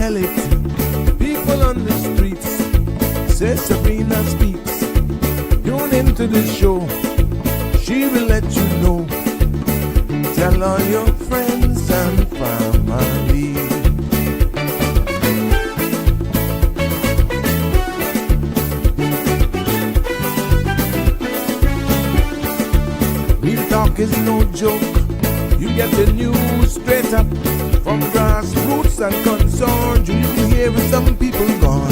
tell it. People on the streets say Sabrina Speaks. Tune into the show, she will let you know. Tell all your friends and family. Real talk is no joke. You get the news straight up from grassroots and concerns. You hear with some people gone.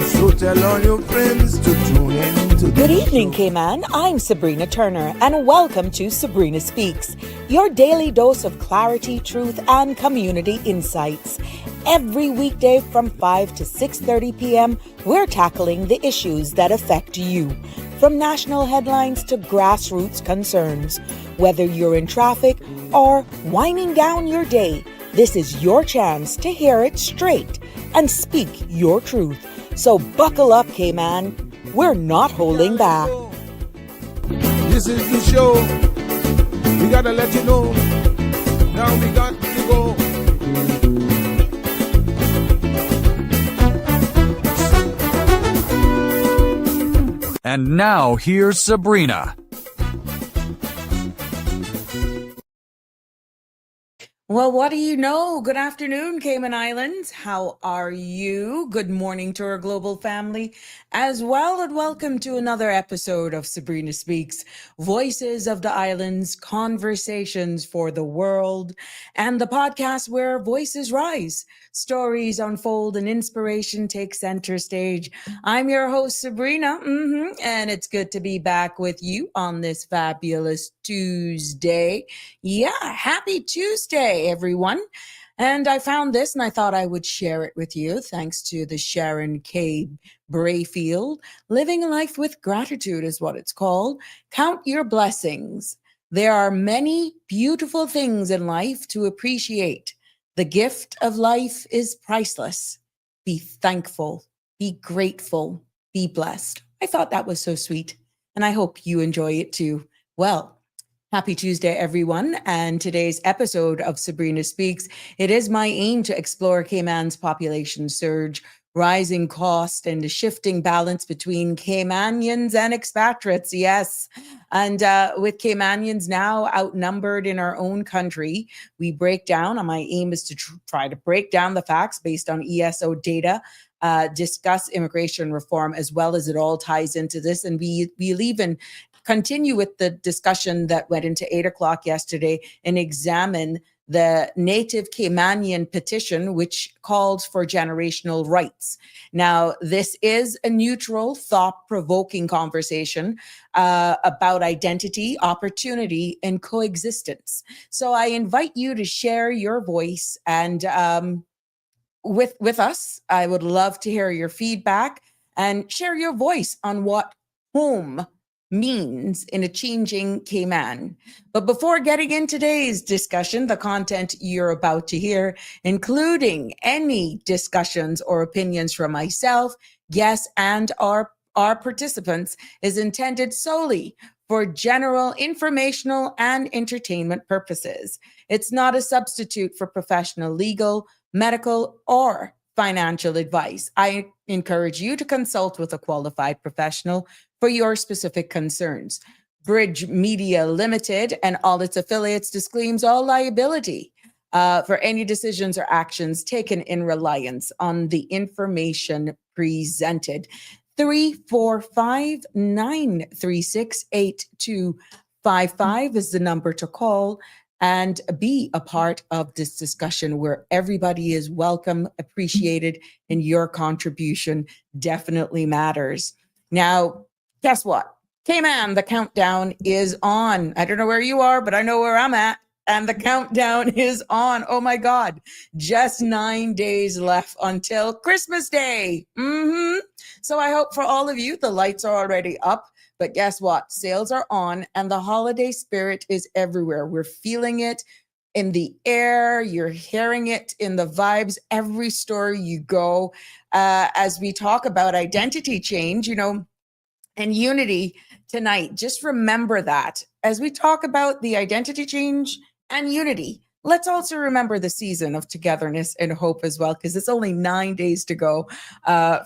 So tell all your friends to tune in to Good evening, Cayman. I'm Sabrina Turner, and welcome to Sabrina Speaks, your daily dose of clarity, truth, and community insights. Every weekday from 5 to 6:30 p.m., we're tackling the issues that affect you, from national headlines to grassroots concerns. Whether you're in traffic or winding down your day, this is your chance to hear it straight and speak your truth. So buckle up, Cayman. We're not holding back. This is the show. We gotta let you know. Now we got to go. And now here's Sabrina. Well, what do you know? Good afternoon, Cayman Islands. How are you? Good morning to our global family as well, and welcome to another episode of Sabrina Speaks, Voices of the Islands, Conversations for the World, and the podcast where voices rise, stories unfold, and inspiration takes center stage. I'm your host, Sabrina, and it's good to be back with you on this fabulous Tuesday. Yeah, happy Tuesday, everyone. And I found this and I thought I would share it with you thanks to the Sharon K. Brayfield. Living Life with Gratitude is what it's called. Count your blessings. There are many beautiful things in life to appreciate. The gift of life is priceless. Be thankful, be grateful, be blessed. I thought that was so sweet, and I hope you enjoy it too. Well, happy Tuesday, everyone. And today's episode of Sabrina Speaks, it is my aim to explore Cayman's population surge, rising cost, and the shifting balance between Caymanians and expatriates. Yes. And with Caymanians now outnumbered in our own country, we break down, and my aim is to try to break down the facts based on ESO data, discuss immigration reform, as well as it all ties into this. And we'll even continue with the discussion that went into 8 o'clock yesterday and examine the Native Caymanian Petition, which called for generational rights. Now, this is a neutral, thought-provoking conversation about identity, opportunity, and coexistence. So I invite you to share your voice and with us. I would love to hear your feedback and share your voice on what home means in a changing Cayman. But before getting in today's discussion, the content you're about to hear, including any discussions or opinions from myself, guests, and our participants, is intended solely for general informational and entertainment purposes. It's not a substitute for professional legal, medical, or financial advice. I encourage you to consult with a qualified professional for your specific concerns. Bridge Media Limited and all its affiliates disclaims all liability for any decisions or actions taken in reliance on the information presented. 345-936-8255 is the number to call and be a part of this discussion where everybody is welcome, appreciated, and your contribution definitely matters. Now, guess what? Cayman, the countdown is on. I don't know where you are, but I know where I'm at. And the countdown is on. Oh my God. Just 9 days left until Christmas Day. So I hope for all of you, the lights are already up. But guess what? Sales are on and the holiday spirit is everywhere. We're feeling it in the air. You're hearing it in the vibes. Every store you go, as we talk about identity change, and unity tonight. Just remember that as we talk about the identity change and unity, let's also remember the season of togetherness and hope as well, because it's only 9 days to go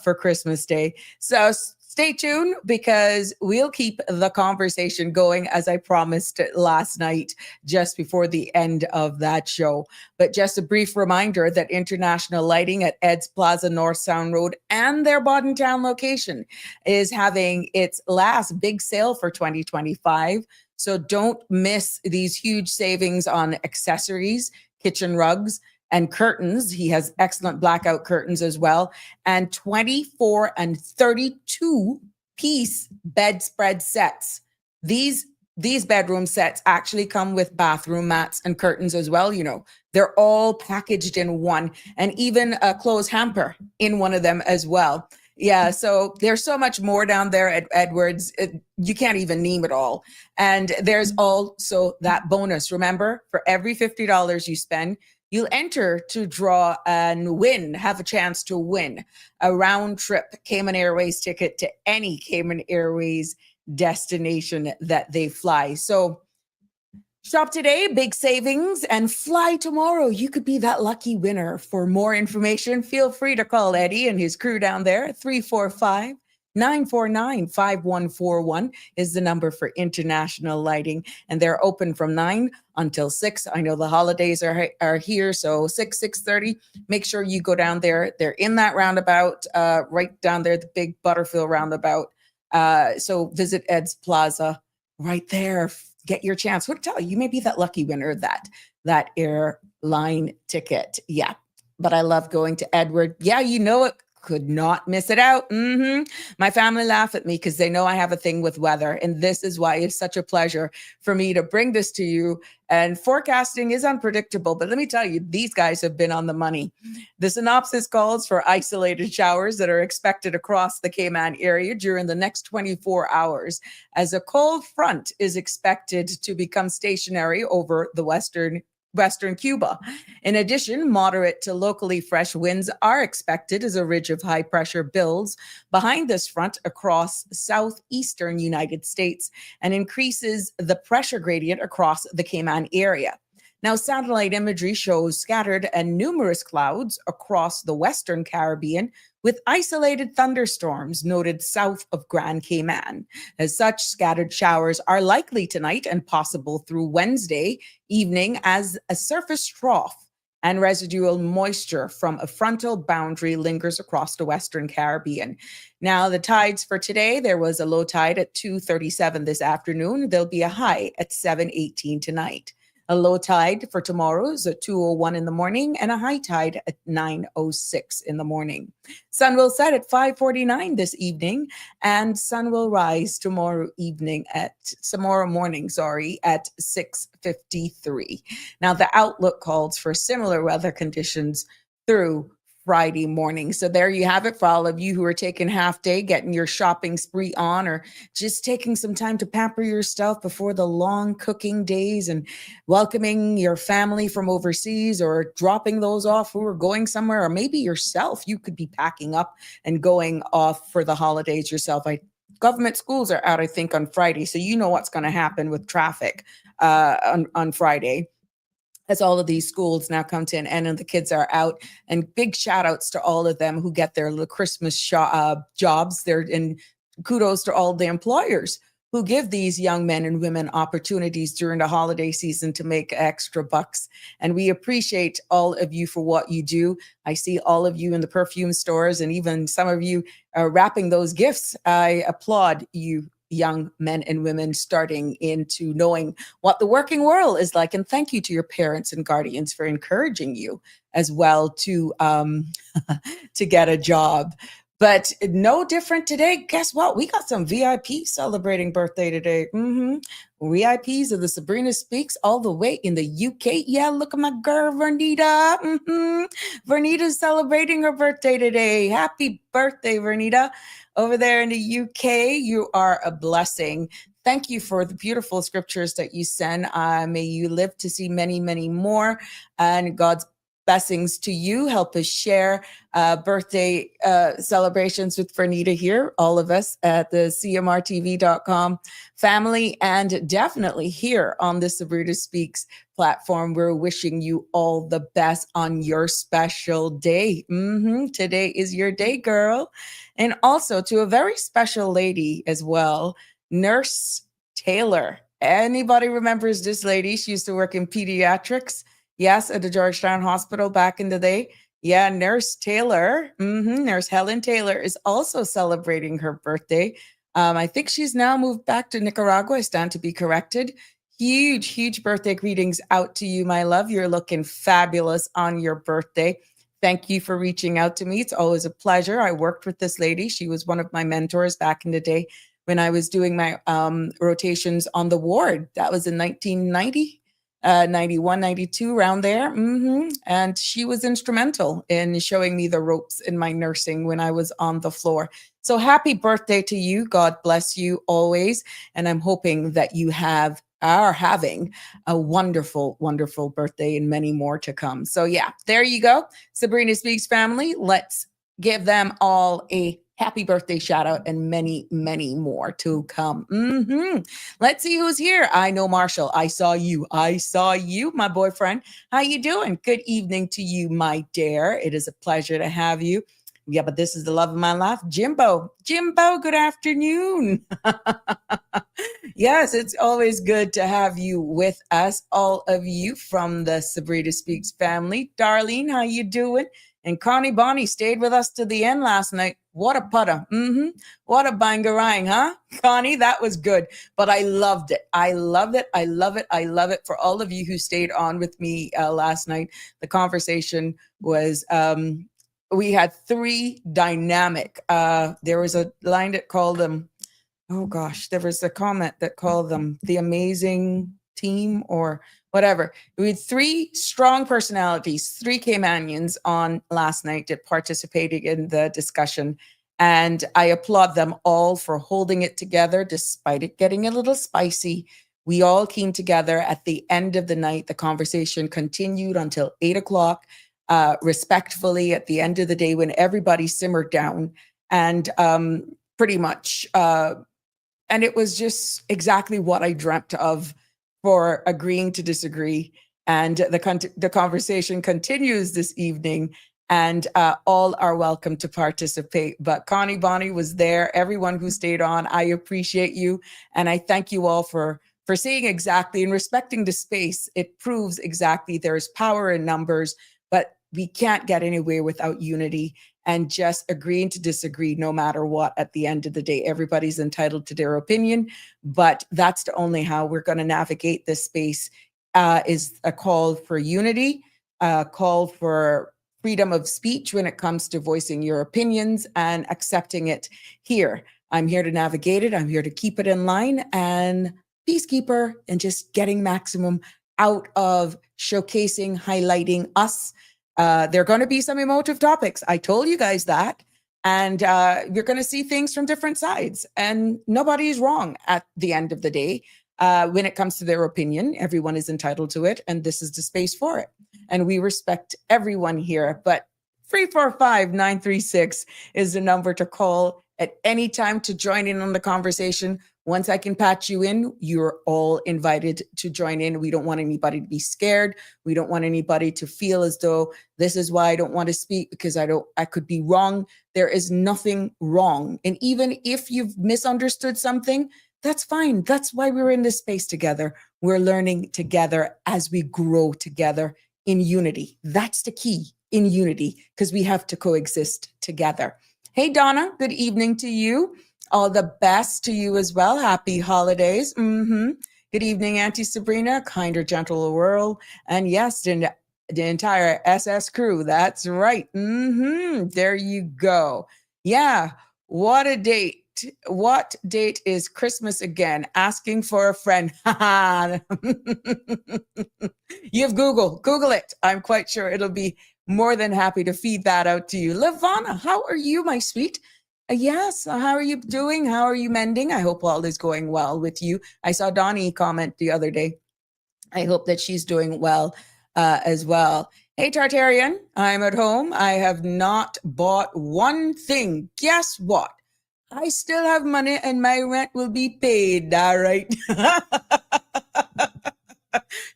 for Christmas Day. So stay tuned, because we'll keep the conversation going, as I promised last night, just before the end of that show. But just a brief reminder that International Lighting at Ed's Plaza North Sound Road and their Boddentown location is having its last big sale for 2025. So don't miss these huge savings on accessories, kitchen rugs, and curtains. He has excellent blackout curtains as well, and 24 and 32 piece bedspread sets. These bedroom sets actually come with bathroom mats and curtains as well. You know, they're all packaged in one, and even a clothes hamper in one of them as well. Yeah, so there's so much more down there at Edwards. You can't even name it all. And there's also that bonus. Remember, for every $50 you spend, you'll enter to draw and win, have a chance to win a round trip Cayman Airways ticket to any Cayman Airways destination that they fly. So shop today, big savings, and fly tomorrow. You could be that lucky winner. For more information, feel free to call Eddie and his crew down there at 345-949-5141 is the number for International Lighting. And they're open from 9 until 6. I know the holidays are here, so 6:30. Make sure you go down there. They're in that roundabout, right down there, the big Butterfield roundabout. So visit Ed's Plaza right there. Get your chance. What tell you may be that lucky winner of that airline ticket. Yeah, but I love going to Edward. Yeah, you know it. Could not miss it out. My family laugh at me because they know I have a thing with weather. And this is why it's such a pleasure for me to bring this to you. And forecasting is unpredictable, but let me tell you, these guys have been on the money. The synopsis calls for isolated showers that are expected across the Cayman area during the next 24 hours, as a cold front is expected to become stationary over the Western Cuba. In addition, moderate to locally fresh winds are expected as a ridge of high pressure builds behind this front across southeastern United States and increases the pressure gradient across the Cayman area. Now, satellite imagery shows scattered and numerous clouds across the Western Caribbean, with isolated thunderstorms noted south of Grand Cayman. As such, scattered showers are likely tonight and possible through Wednesday evening, as a surface trough and residual moisture from a frontal boundary lingers across the Western Caribbean. Now, the tides for today, there was a low tide at 2:37 this afternoon. There'll be a high at 7:18 tonight. A low tide for tomorrow is at 2:01 in the morning, and a high tide at 9:06 in the morning. Sun will set at 5:49 this evening, and sun will rise tomorrow morning at 6:53. Now, the outlook calls for similar weather conditions through Friday morning. So there you have it for all of you who are taking half day, getting your shopping spree on, or just taking some time to pamper yourself before the long cooking days and welcoming your family from overseas, or dropping those off who are going somewhere, or maybe yourself. You could be packing up and going off for the holidays yourself. Government schools are out, I think, on Friday. So you know what's going to happen with traffic on Friday, as all of these schools now come to an end and the kids are out. And big shout outs to all of them who get their little Christmas jobs there, and kudos to all the employers who give these young men and women opportunities during the holiday season to make extra bucks. And we appreciate all of you for what you do. I see all of you in the perfume stores, and even some of you are wrapping those gifts. I applaud you, young men and women, starting into knowing what the working world is like. And thank you to your parents and guardians for encouraging you as well to to get a job. But no different today. Guess what? We got some VIPs celebrating birthday today. VIPs of the Sabrina Speaks all the way in the UK. Yeah, look at my girl, Vernita. Vernita's celebrating her birthday today. Happy birthday, Vernita. Over there in the UK, you are a blessing. Thank you for the beautiful scriptures that you send. May you live to see many, many more. And God's blessings to you. Help us share birthday celebrations with Fernita here, all of us at the cmrtv.com family, and definitely here on the Sabrina Speaks platform. We're wishing you all the best on your special day. Today is your day, girl. And also to a very special lady as well, Nurse Taylor. Anybody remembers this lady? She used to work in pediatrics. Yes, at the Georgetown Hospital back in the day. Yeah, Nurse Taylor, Nurse Helen Taylor is also celebrating her birthday. I think she's now moved back to Nicaragua. I stand to be corrected. Huge, huge birthday greetings out to you, my love. You're looking fabulous on your birthday. Thank you for reaching out to me. It's always a pleasure. I worked with this lady. She was one of my mentors back in the day when I was doing my rotations on the ward. That was in 1990, 91, 92, around there. And she was instrumental in showing me the ropes in my nursing when I was on the floor. So happy birthday to you. God bless you always. And I'm hoping that you are having a wonderful, wonderful birthday and many more to come. So yeah, there you go. Sabrina Speaks family. Let's give them all a happy birthday shout out and many, many more to come. Let's see who's here. I know Marshall. I saw you, my boyfriend. How you doing? Good evening to you, my dear. It is a pleasure to have you. Yeah, but this is the love of my life. Jimbo, good afternoon. Yes, it's always good to have you with us, all of you from the Sabrina Speaks family. Darlene, how you doing? And Connie Bonnie stayed with us to the end last night. What a putter. What a bangarang, huh? Connie, that was good. But I loved it. I love it for all of you who stayed on with me last night. The conversation was... we had three dynamic. There was a line that called them, there was a comment that called them the amazing team or whatever. We had three strong personalities, three Caymanians on last night that participated in the discussion. And I applaud them all for holding it together despite it getting a little spicy. We all came together at the end of the night. The conversation continued until 8 o'clock. Respectfully at the end of the day when everybody simmered down and pretty much, and it was just exactly what I dreamt of for agreeing to disagree. And the conversation continues this evening and all are welcome to participate. But Connie Bonnie was there, everyone who stayed on, I appreciate you. And I thank you all for seeing exactly and respecting the space. It proves exactly there's power in numbers, but we can't get anywhere without unity and just agreeing to disagree no matter what. At the end of the day, everybody's entitled to their opinion, but that's the only how we're going to navigate this space is a call for unity, a call for freedom of speech when it comes to voicing your opinions and accepting it here. I'm here to navigate it. I'm here to keep it in line and peacekeeper and just getting maximum out of showcasing, highlighting us. There are going to be some emotive topics. I told you guys that. And you're going to see things from different sides. And nobody is wrong at the end of the day. When it comes to their opinion, everyone is entitled to it. And this is the space for it. And we respect everyone here. But 345-936 is the number to call at any time to join in on the conversation. Once I can patch you in, you're all invited to join in. We don't want anybody to be scared. We don't want anybody to feel as though this is why I don't want to speak because I could be wrong. There is nothing wrong. And even if you've misunderstood something, that's fine. That's why we're in this space together. We're learning together as we grow together in unity. That's the key, in unity, because we have to coexist together. Hey, Donna, good evening to you. All the best to you as well. Happy holidays. Good evening, Auntie Sabrina, kinder, gentler world. And yes, the entire SS crew. That's right. There you go. Yeah. What a date. What date is Christmas again? Asking for a friend. You have Google it. I'm quite sure it'll be more than happy to feed that out to you. Lavana, how are you, my sweet? Yes. How are you doing? How are you mending? I hope all is going well with you. I saw Donnie comment the other day. I hope that she's doing well as well. Hey, Tartarian, I'm at home. I have not bought one thing. Guess what? I still have money and my rent will be paid. All right.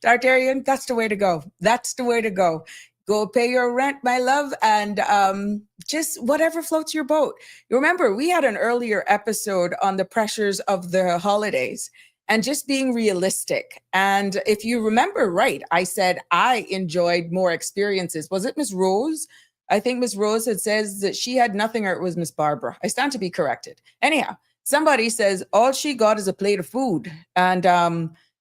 Tartarian, that's the way to go. That's the way to go. Go pay your rent, my love, and just whatever floats your boat. You remember, we had an earlier episode on the pressures of the holidays and just being realistic. And if you remember right, I said I enjoyed more experiences. Was it Miss Rose? I think Miss Rose had says that she had nothing, or it was Miss Barbara. I stand to be corrected. Anyhow, somebody says all she got is a plate of food. And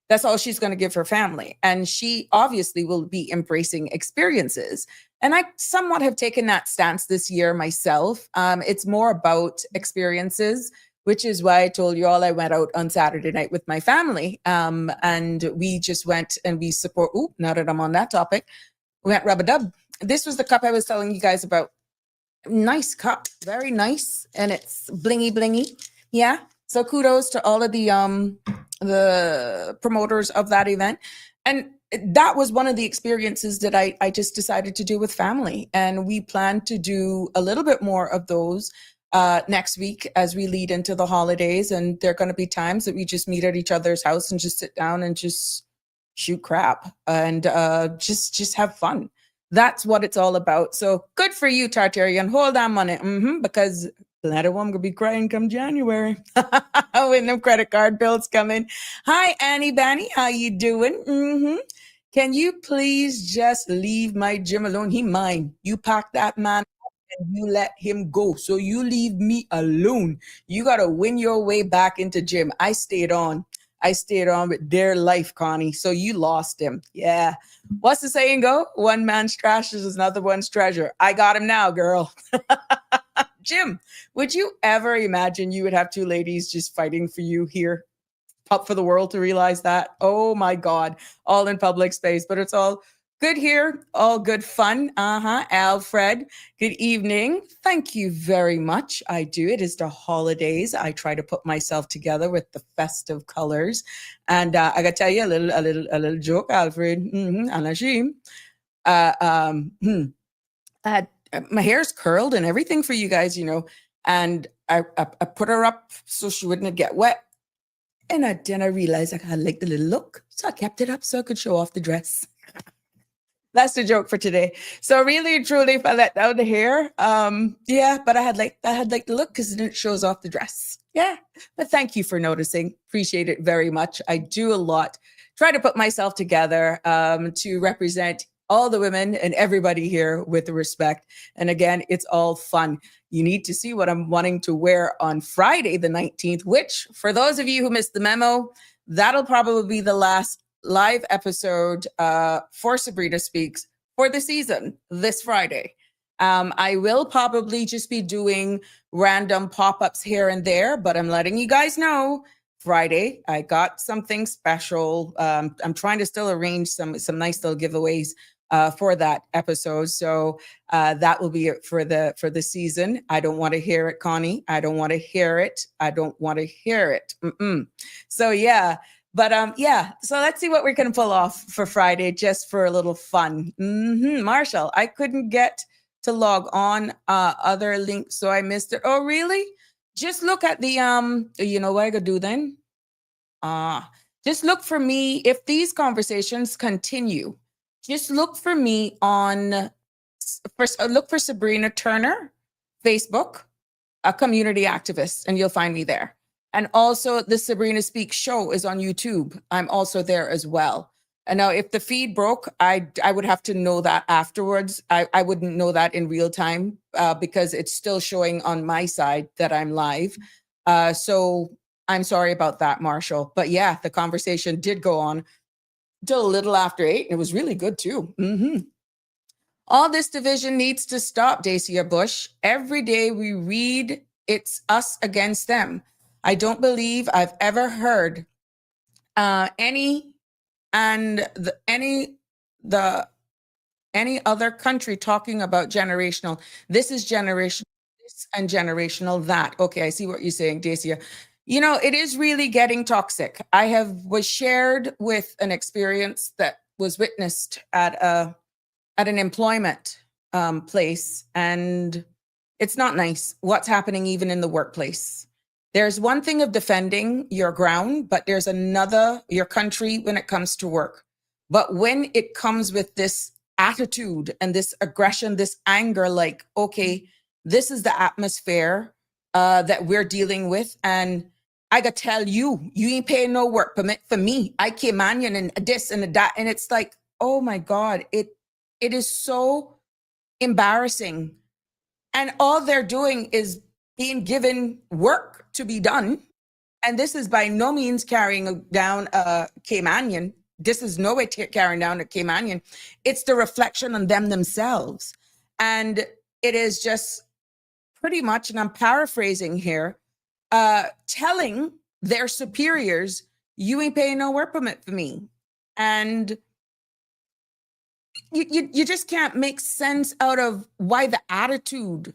that's all she's going to give her family. And she obviously will be embracing experiences. And I somewhat have taken that stance this year myself. It's more about experiences, which is why I told you all I went out on Saturday night with my family. And we just went and we support, now that I'm on that topic, we went rub-a-dub. This was the cup I was telling you guys about. Nice cup, very nice. And it's blingy, blingy. Yeah. So kudos to all of the promoters of that event. And that was one of the experiences that I just decided to do with family. And we plan to do a little bit more of those next week as we lead into the holidays. And there are going to be times that we just meet at each other's house and just sit down and just shoot crap and just have fun. That's what it's all about. So good for you, Tartarian. Hold on money. Because a lot of them gonna be crying come January when them credit card bills come in. Hi, Annie Banny. How you doing? Can you please just leave my Jim alone? He mine. You pack that man up and you let him go. So you leave me alone. You got to win your way back into Jim. I stayed on with their life, Connie. So you lost him. Yeah. What's the saying go? One man's trash is another one's treasure. I got him now, girl. Jim, would you ever imagine you would have two ladies just fighting for you here? Up for the world to realize that? Oh my God. All in public space, but it's all good here. All good fun. Alfred, good evening. Thank you very much. I do. It is the holidays. I try to put myself together with the festive colors. And I got to tell you a little joke, Alfred. Anashim. My hair's curled and everything for you guys, and I put her up so she wouldn't get wet. And then I realized I liked the little look. So I kept it up so I could show off the dress. That's the joke for today. So really and truly, if I let down the hair, but I had like the look because it shows off the dress. Yeah. But thank you for noticing. Appreciate it very much. I do a lot. Try to put myself together to represent all the women and everybody here with respect. And again, it's all fun. You need to see what I'm wanting to wear on Friday, the 19th, which for those of you who missed the memo, that'll probably be the last live episode for Sabrina Speaks for the season this Friday. I will probably just be doing random pop-ups here and there, but I'm letting you guys know Friday, I got something special. I'm trying to still arrange some nice little giveaways for that episode. So that will be it for the season. I don't want to hear it, Connie. I don't want to hear it. I don't want to hear it. So yeah. But so let's see what we can pull off for Friday, just for a little fun. Marshall, I couldn't get to log on other links, so I missed it. Oh, really? Just look at the you know what I could do then? Just look for me if these conversations continue. Just look for me on look for Sabrina Turner, Facebook, a community activist, and you'll find me there. And also the Sabrina Speaks show is on YouTube. I'm also there as well. And now if the feed broke, I would have to know that afterwards. I wouldn't know that in real time because it's still showing on my side that I'm live. So I'm sorry about that, Marshall. But yeah, the conversation did go on till a little after 8. And it was really good too. All this division needs to stop, Dacia Bush. Every day we read it's us against them. I don't believe I've ever heard any other country talking about generational. This is generational this and generational that. Okay, I see what you're saying, Dacia. It is really getting toxic. I was shared with an experience that was witnessed at at an employment place, and it's not nice what's happening even in the workplace. There's one thing of defending your ground, but there's another, your country, when it comes to work. But when it comes with this attitude and this aggression, this anger, like, okay, this is the atmosphere that we're dealing with. And I gotta tell you, you ain't paying no work permit for me. I Caymanian and this and that. And it's like, oh my God, it is so embarrassing. And all they're doing is being given work to be done. And this is by no means carrying down a Caymanian. This is no way carrying down a Caymanian. It's the reflection on them themselves. And it is just pretty much, and I'm paraphrasing here, telling their superiors, you ain't paying no work permit for me. And you just can't make sense out of why the attitude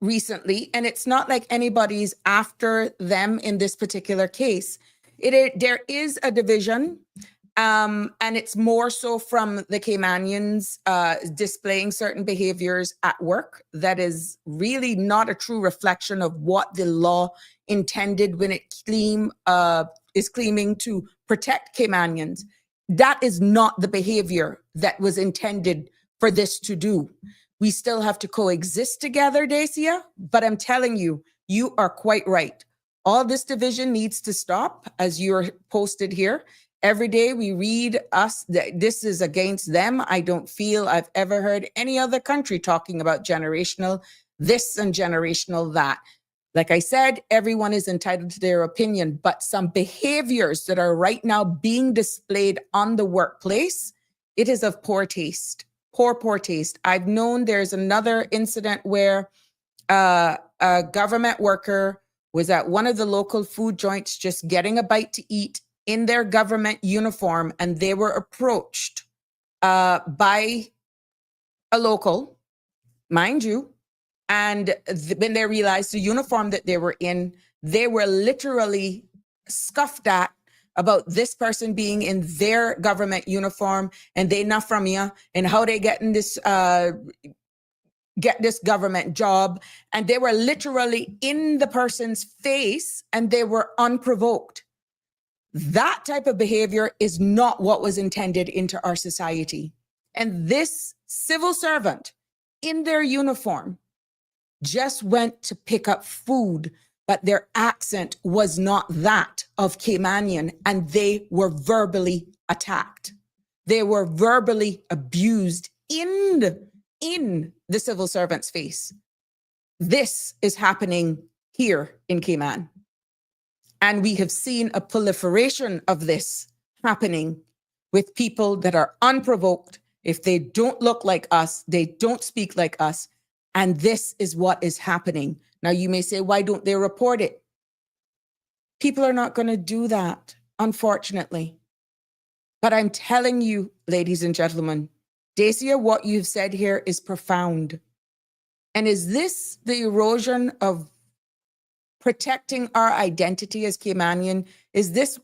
recently, and it's not like anybody's after them in this particular case. There is a division, and it's more so from the Caymanians displaying certain behaviors at work that is really not a true reflection of what the law intended when it is claiming to protect Caymanians. That is not the behavior that was intended for this to do. We still have to coexist together, Dacia, but I'm telling you, you are quite right. All this division needs to stop, as you're posted here. Every day we read that this is against them. I don't feel I've ever heard any other country talking about generational this and generational that. Like I said, everyone is entitled to their opinion, but some behaviors that are right now being displayed on the workplace, it is of poor taste, poor taste. I've known there's another incident where a government worker was at one of the local food joints just getting a bite to eat in their government uniform, and they were approached by a local, mind you, and when they realized the uniform that they were in, they were literally scoffed at about this person being in their government uniform and they not from here, and how they get this government job. And they were literally in the person's face and they were unprovoked. That type of behavior is not what was intended into our society. And this civil servant in their uniform just went to pick up food, but their accent was not that of Caymanian, and they were verbally attacked. They were verbally abused in the civil servant's face. This is happening here in Cayman. And we have seen a proliferation of this happening with people that are unprovoked. If they don't look like us, they don't speak like us. And this is what is happening. Now, you may say, why don't they report it? People are not going to do that, unfortunately. But I'm telling you, ladies and gentlemen, Dacia, what you've said here is profound. And is this the erosion of protecting our identity as Caymanian? Is this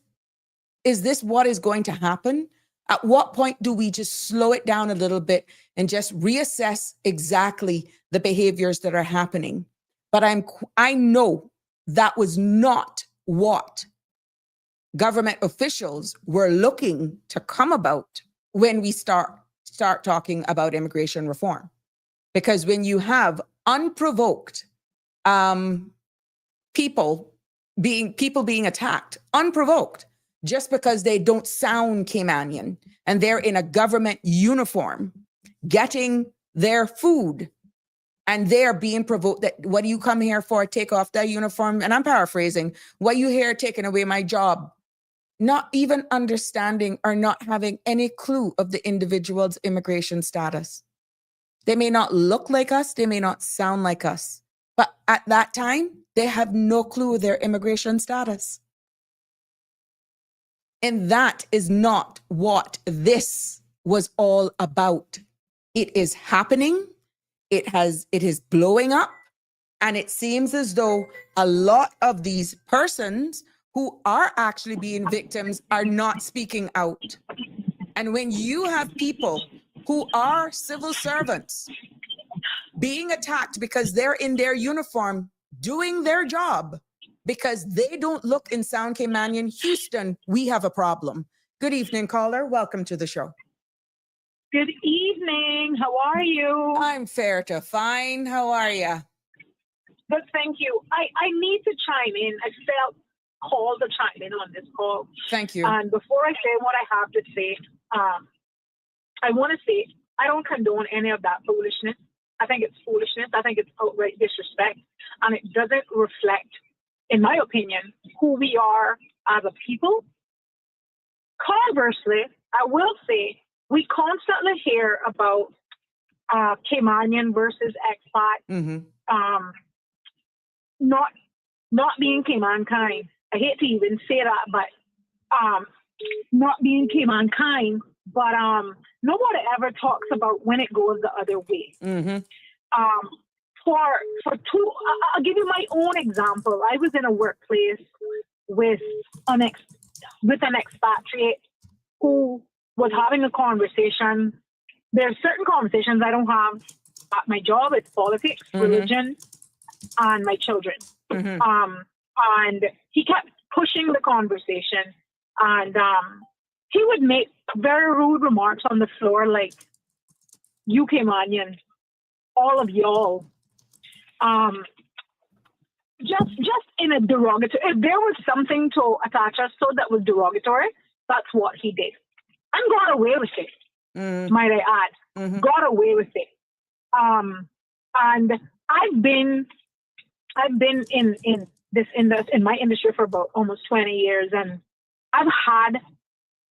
what is going to happen? At what point do we just slow it down a little bit and just reassess exactly the behaviors that are happening? But I know that was not what government officials were looking to come about when we start talking about immigration reform. Because when you have unprovoked people being attacked, unprovoked, just because they don't sound Caymanian and they're in a government uniform getting their food and they're being provoked that, what do you come here for? Take off that uniform. And I'm paraphrasing. What you here taking away my job? Not even understanding or not having any clue of the individual's immigration status. They may not look like us. They may not sound like us. But at that time, they have no clue of their immigration status. And that is not what this was all about. It is happening. It is blowing up. And it seems as though a lot of these persons who are actually being victims are not speaking out. And when you have people who are civil servants being attacked because they're in their uniform doing their job because they don't look and sound Caymanian. Houston, we have a problem. Good evening, caller. Welcome to the show. Good evening. How are you? I'm fair to fine. How are you? Good, thank you. I need to chime in. I felt called to chime in on this call. Thank you. And before I say what I have to say, I want to say I don't condone any of that foolishness. I think it's foolishness. I think it's outright disrespect. And it doesn't reflect, in my opinion, who we are as a people. Conversely, I will say we constantly hear about Caymanian versus expat, not being Caymankind. I hate to even say that, but not being Caymankind. But nobody ever talks about when it goes the other way. For two, I'll give you my own example. I was in a workplace with an expatriate who was having a conversation. There's certain conversations I don't have at my job. It's politics, religion, and my children. And he kept pushing the conversation, and he would make very rude remarks on the floor, like, "You Caymanian, all of y'all." Just in a derogatory. If there was something to attach us to that was derogatory, that's what he did, and got away with it. Might I add, got away with it. And I've been in my industry for about almost 20 years, and I've had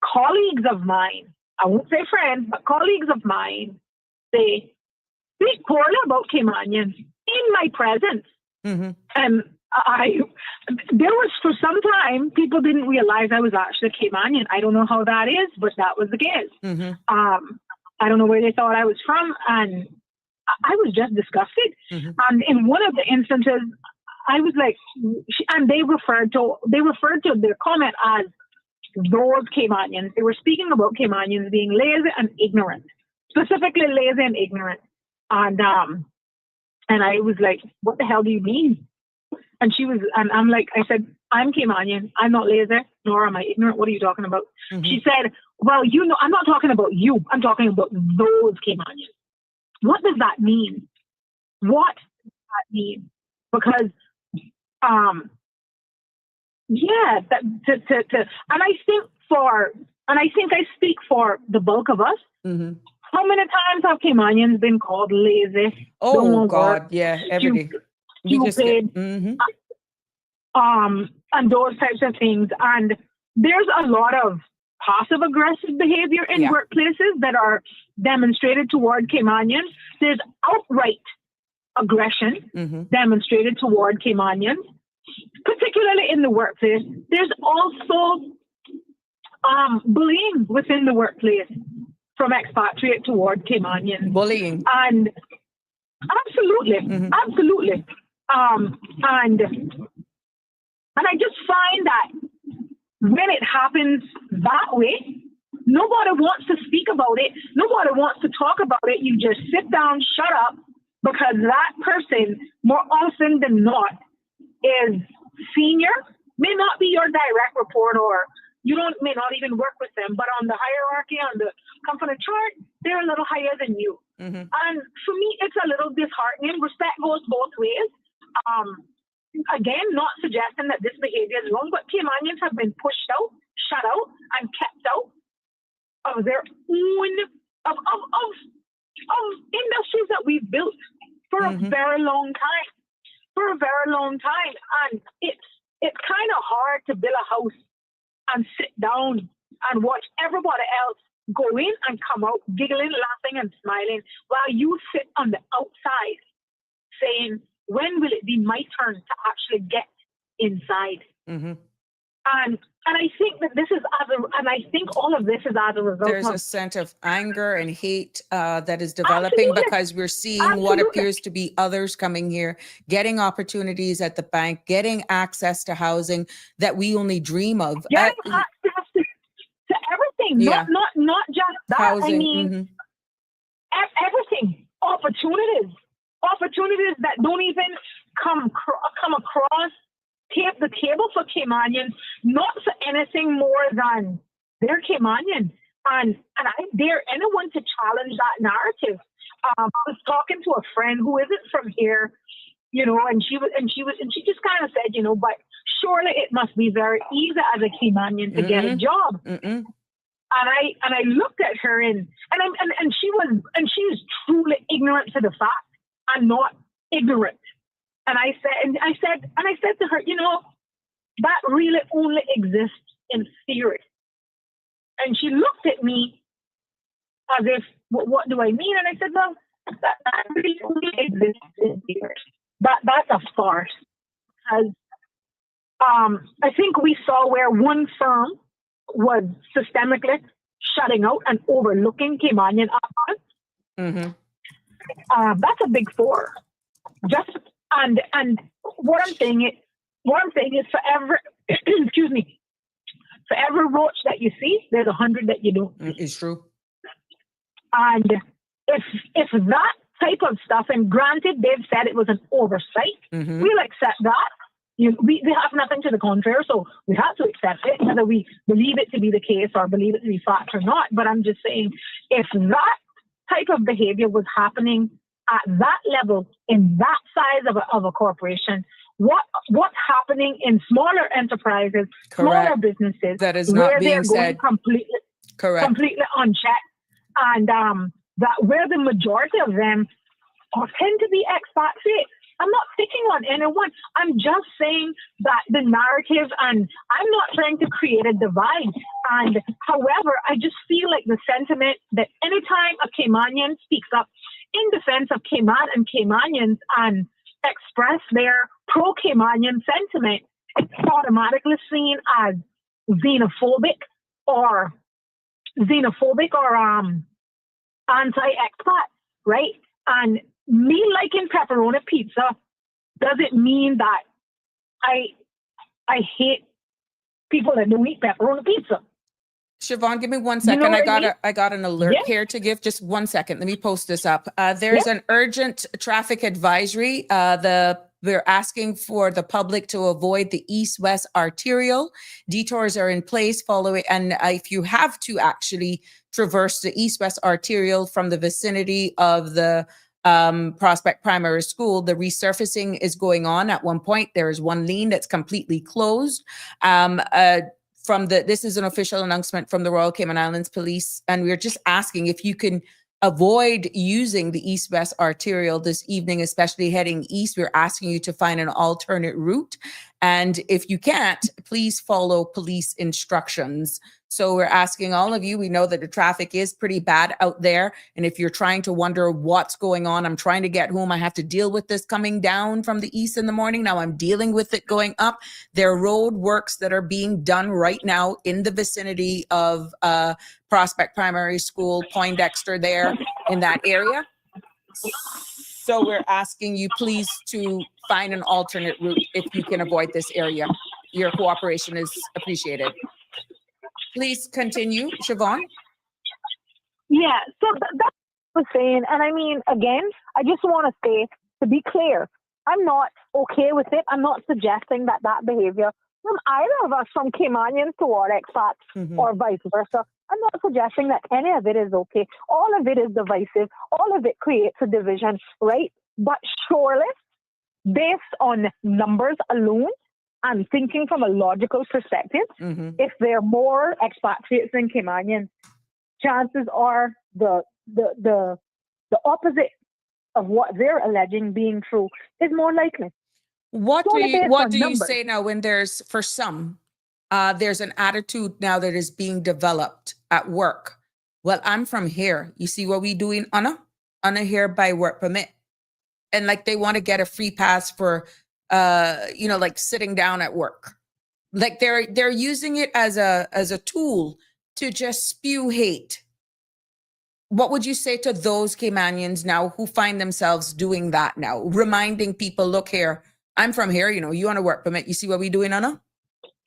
colleagues of mine, I won't say friends, but colleagues of mine, they speak poorly about Caymanians in my presence. And there was, for some time, people didn't realize I was actually Caymanian. I don't know how that is, but that was the case. I don't know where they thought I was from, and I was just disgusted. And in one of the instances, I was like, and they referred to their comment as those Caymanians. They were speaking about Caymanians being lazy and ignorant, specifically lazy and ignorant. And I was like, what the hell do you mean? And I'm like, I said, I'm Caymanian. I'm not lazy, nor am I ignorant. What are you talking about? She said, well, I'm not talking about you. I'm talking about those Caymanians. What does that mean? What does that mean? Because, and I think I speak for the bulk of us. How many times have Caymanians been called lazy? Oh God, yeah, every day. Stupid, and those types of things. And there's a lot of passive aggressive behavior in workplaces that are demonstrated toward Caymanians. There's outright aggression demonstrated toward Caymanians, particularly in the workplace. There's also bullying within the workplace from expatriate toward Caymanians. Bullying. And absolutely. And I just find that when it happens that way, nobody wants to speak about it. Nobody wants to talk about it. You just sit down, shut up, because that person, more often than not, is senior, may not be your direct report, or may not even work with them, but on the hierarchy, on the company chart, they're a little higher than you. And for me, it's a little disheartening. Respect goes both ways. Again, not suggesting that this behavior is wrong, but Caymanians have been pushed out, shut out, and kept out of their own of industries that we've built for a very long time. And it's kind of hard to build a house and sit down and watch everybody else go in and come out giggling, laughing, and smiling, while you sit on the outside saying, when will it be my turn to actually get inside? And I think that this is all of this is as a result. There's a sense of anger and hate that is developing because we're seeing what appears to be others coming here, getting opportunities at the bank, getting access to housing that we only dream of. Getting access to everything, not just that. Housing, I mean, opportunities that don't even come across the table for Caymanians, not for anything more than they're Caymanian. And I dare anyone to challenge that narrative. I was talking to a friend who isn't from here, and she just kind of said, but surely it must be very easy as a Caymanian to get a job. Mm-mm. And I looked at her and she was truly ignorant to the fact. I'm not ignorant. And I said to her, that really only exists in theory. And she looked at me as if, what do I mean? And I said, well, that really only exists in theory. That's a farce. As I think we saw where one firm was systemically shutting out and overlooking Caymanian applicants. Mm-hmm. That's a big four. And what I'm saying is for every excuse me, for every roach that you see, there's 100 that you don't see. It's true. And if that type of stuff, and granted they've said it was an oversight, we'll accept that. We have nothing to the contrary, so we have to accept it, whether we believe it to be the case or believe it to be fact or not. But I'm just saying, if that type of behavior was happening at that level, in that size of a corporation, what's happening in smaller enterprises, smaller businesses, that is not where being they're going said completely unchecked, and that where the majority of them tend to be expatriates. I'm not picking on anyone. I'm just saying that the narrative, and I'm not trying to create a divide. And however, I just feel like the sentiment that anytime a Caymanian speaks up in defense of Cayman and Caymanians and express their pro-Caymanian sentiment, it's automatically seen as xenophobic or anti-expat, right? And me liking pepperoni pizza doesn't mean that I hate people that don't eat pepperoni pizza. Siobhan, give me 1 second. I got an alert here to give. Just 1 second. Let me post this up. There's an urgent traffic advisory. We're asking for the public to avoid the east-west arterial. Detours are in place following, and if you have to actually traverse the east-west arterial from the vicinity of the Prospect Primary School, the resurfacing is going on. At one point, there is one lane that's completely closed. This is an official announcement from the Royal Cayman Islands Police, and we're just asking if you can avoid using the east-west arterial this evening, especially heading east. We're asking you to find an alternate route. And if you can't, please follow police instructions. So we're asking all of you, we know that the traffic is pretty bad out there. And if you're trying to wonder what's going on, I'm trying to get home. I have to deal with this coming down from the east in the morning. Now I'm dealing with it going up. There are road works that are being done right now in the vicinity of Prospect Primary School, Poindexter, there in that area. So we're asking you please to find an alternate route if you can avoid this area. Your cooperation is appreciated. Please continue, Siobhan. Yeah, so that's what I was saying. And I mean, again, I just want to say, to be clear, I'm not okay with it. I'm not suggesting that behavior from either of us, from Caymanians toward expats or vice versa, I'm not suggesting that any of it is okay. All of it is divisive. All of it creates a division, right? But surely, based on numbers alone, and thinking from a logical perspective, if there are more expatriates than Caymanians, chances are the opposite of what they're alleging being true is more likely. What do you say now when there's, for some, there's an attitude now that is being developed at work? Well, I'm from here. You see what we doing, Anna? Anna here by work permit. And like they want to get a free pass for like sitting down at work. Like they're using it as a tool to just spew hate. What would you say to those Caymanians now who find themselves doing that now? Reminding people, look here, I'm from here, you want a work permit. You see what we doing, Anna?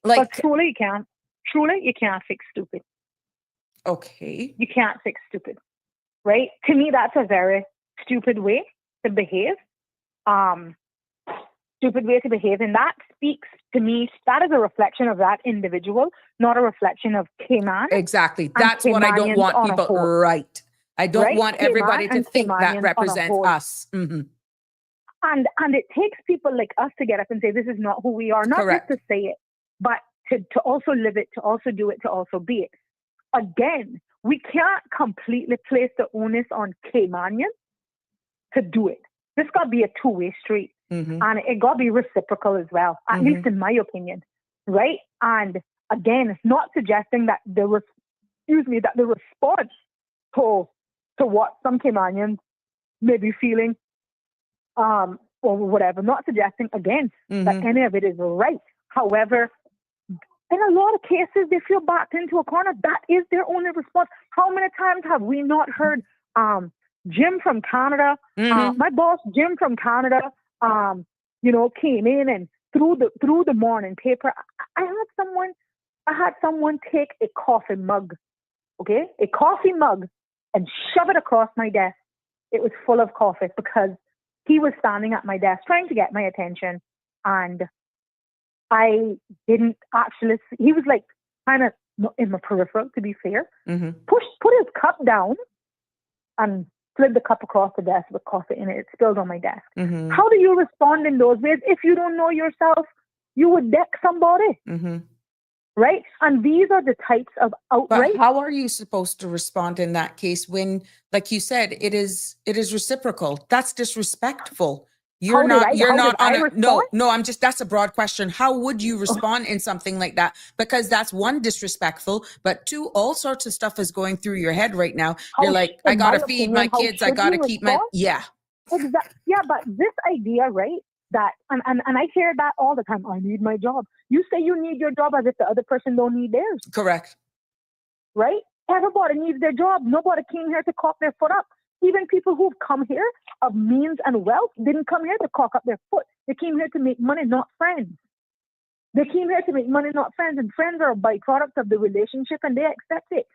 But truly you can't fix stupid. Okay. You can't fix stupid, right? To me, that's a very stupid way to behave. Stupid way to behave. And that speaks to me, that is a reflection of that individual, not a reflection of Cayman. Exactly. That's what I don't Caymanians want on a people, whole. right. I don't Right? want everybody Cayman to and think that Caymanians on a represents whole. us. Mhm. And it takes people like us to get up and say, this is not who we are. Not Correct. just to say it, but to also live it, to also do it, to also be it. Again, we can't completely place the onus on Caymanians to do it. This got to be a two-way street. Mhm. And it got to be reciprocal as well, at least in my opinion, right? And again, it's not suggesting that the response to what some Caymanians may be feeling, or whatever, not suggesting again that any of it is right. However, in a lot of cases, they feel backed into a corner. That is their only response. How many times have we not heard Jim from Canada, my boss Jim from Canada, came in and through the morning paper, I had someone take a coffee mug, a coffee mug, and shove it across my desk. It was full of coffee because he was standing at my desk trying to get my attention, and I didn't actually see. He was like kind of in my peripheral, to be fair. Put his cup down and slid the cup across the desk with coffee in it. It spilled on my desk. How do you respond in those ways? If you don't know yourself, you would deck somebody. Right? And these are the types of outright. But how are you supposed to respond in that case when, like you said, it is reciprocal? That's disrespectful. That's a broad question. How would you respond in something like that? Because that's one, disrespectful, but two, all sorts of stuff is going through your head right now. You're like, I got to feed my kids. I got to keep my, Exactly. Yeah, but this idea, right? That, and I hear that all the time. I need my job. You say you need your job as if the other person don't need theirs. Correct. Right? Everybody needs their job. Nobody came here to cock their foot up. Even people who've come here of means and wealth didn't come here to cock up their foot. They came here to make money, not friends. They came here to make money, not friends. And friends are a byproduct of the relationship, and they accept it.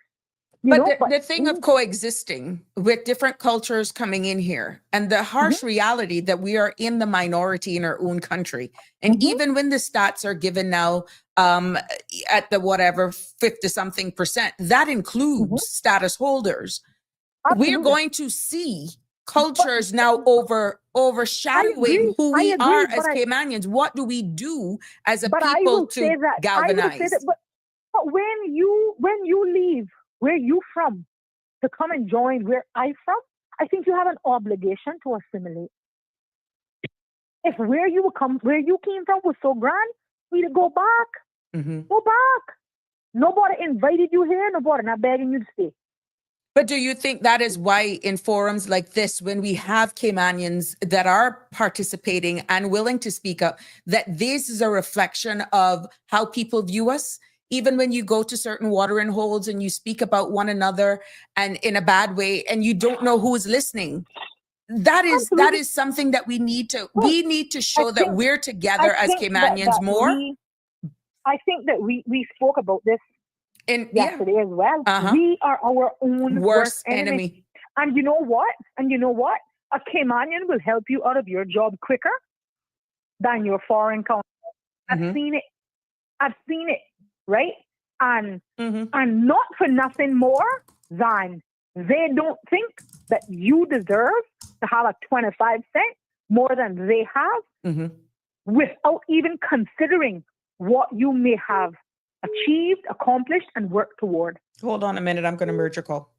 But the thing of coexisting with different cultures coming in here, and the harsh reality that we are in the minority in our own country. And even when the stats are given now at the 50-something%, that includes status holders. Absolutely. We're going to see cultures now overshadowing who we are as Caymanians. What do we do as a people to galvanize? But when you leave where you from to come and join where I from, I think you have an obligation to assimilate. If where you came from was so grand, we to go back. Go back. Nobody invited you here. Nobody not begging you to stay. But do you think that is why in forums like this, when we have Caymanians that are participating and willing to speak up, that this is a reflection of how people view us? Even when you go to certain watering holes and you speak about one another and in a bad way, and you don't know who is listening, that is something that we need to show that we're together as Caymanians more. I think that we spoke about this yesterday as well. We are our own worst enemy. And you know what? A Caymanian will help you out of your job quicker than your foreign counterpart. I've seen it. Right? And not for nothing more than they don't think that you deserve to have a 25 cent more than they have without even considering what you may have achieved, accomplished, and worked toward. Hold on a minute. I'm going to merge your call.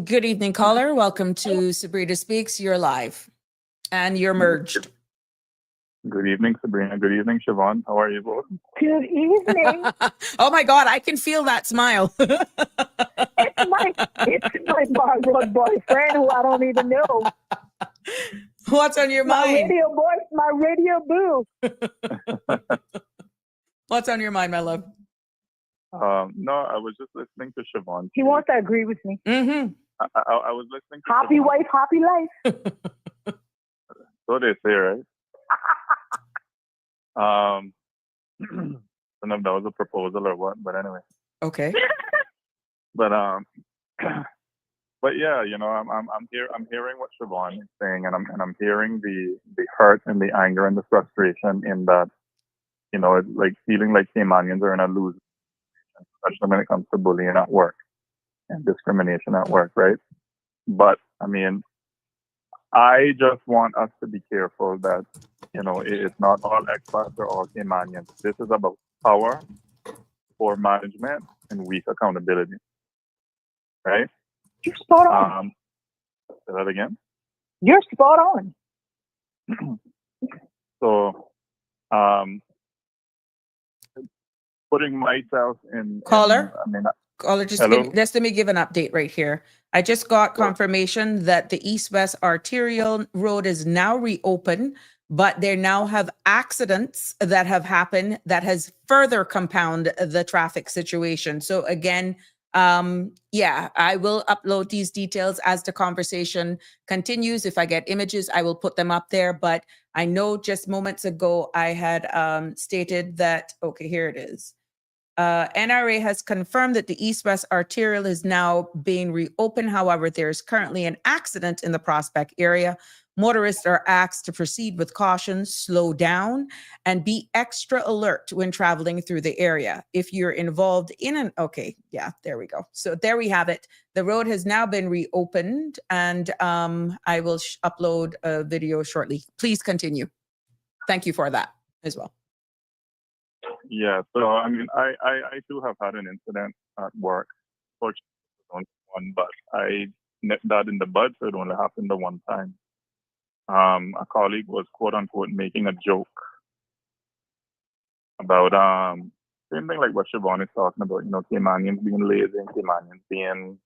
Good evening, caller. Welcome to Sabrina Speaks. You're live and you're merged. Good evening, Sabrina. Good evening, Siobhan. How are you both? Good evening. Oh my God, I can feel that smile. It's my barcode boyfriend who I don't even know. What's on your mind? My radio boo. What's on your mind, my love? No, I was just listening to Siobhan. He wants to agree with me. I was listening to happy Siobhan. Wife, happy life. So they say, right? don't know if that was a proposal or what, but anyway. Okay. But but yeah, you know, I'm hearing what Siobhan is saying, and I'm hearing the hurt and the anger and the frustration in that, you know, it's like feeling like Caymanians are in a lose, especially when it comes to bullying at work and discrimination at work, right? But I mean, I just want us to be careful that, you know, it's not all expats or all Caymanians. This is about power, poor management, and weak accountability, right? You're spot on. Say that again. You're spot on. So, putting myself in Caller? I mean, Caller, just hello? let me give an update right here. I just got confirmation that the East-West Arterial Road is now reopened, but there now have accidents that have happened that has further compounded the traffic situation. So again, yeah, I will upload these details as the conversation continues. If I get images, I will put them up there. But I know just moments ago I had stated that, okay, here it is. NRA has confirmed that the East-West Arterial is now being reopened. However, there is currently an accident in the Prospect area. Motorists are asked to proceed with caution, slow down, and be extra alert when traveling through the area. If you're involved in an, okay, yeah, there we go. So there we have it. The road has now been reopened, and I will upload a video shortly. Please continue. Thank you for that as well. Yeah, so I mean, I too have had an incident at work. Fortunately, it was only one, but I nipped that in the bud, so it only happened the one time. A colleague was quote unquote making a joke about same thing like what Siobhan is talking about, you know, Caymanians being lazy and Caymanians being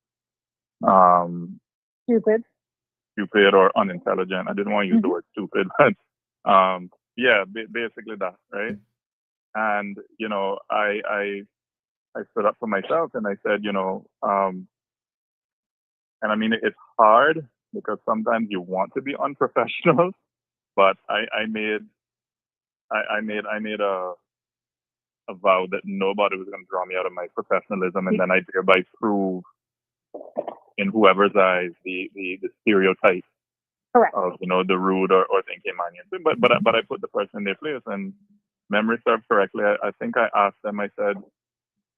stupid or unintelligent. I didn't want to use the word stupid, but yeah, basically that, right? And you know, I stood up for myself and I said, you know, and I mean it's hard because sometimes you want to be unprofessional, but I made a vow that nobody was going to draw me out of my professionalism, and then I thereby prove in whoever's eyes the stereotype of, you know, the rude or the Caymanian. But I put the person in their place, and memory serves correctly. I think I asked them. I said,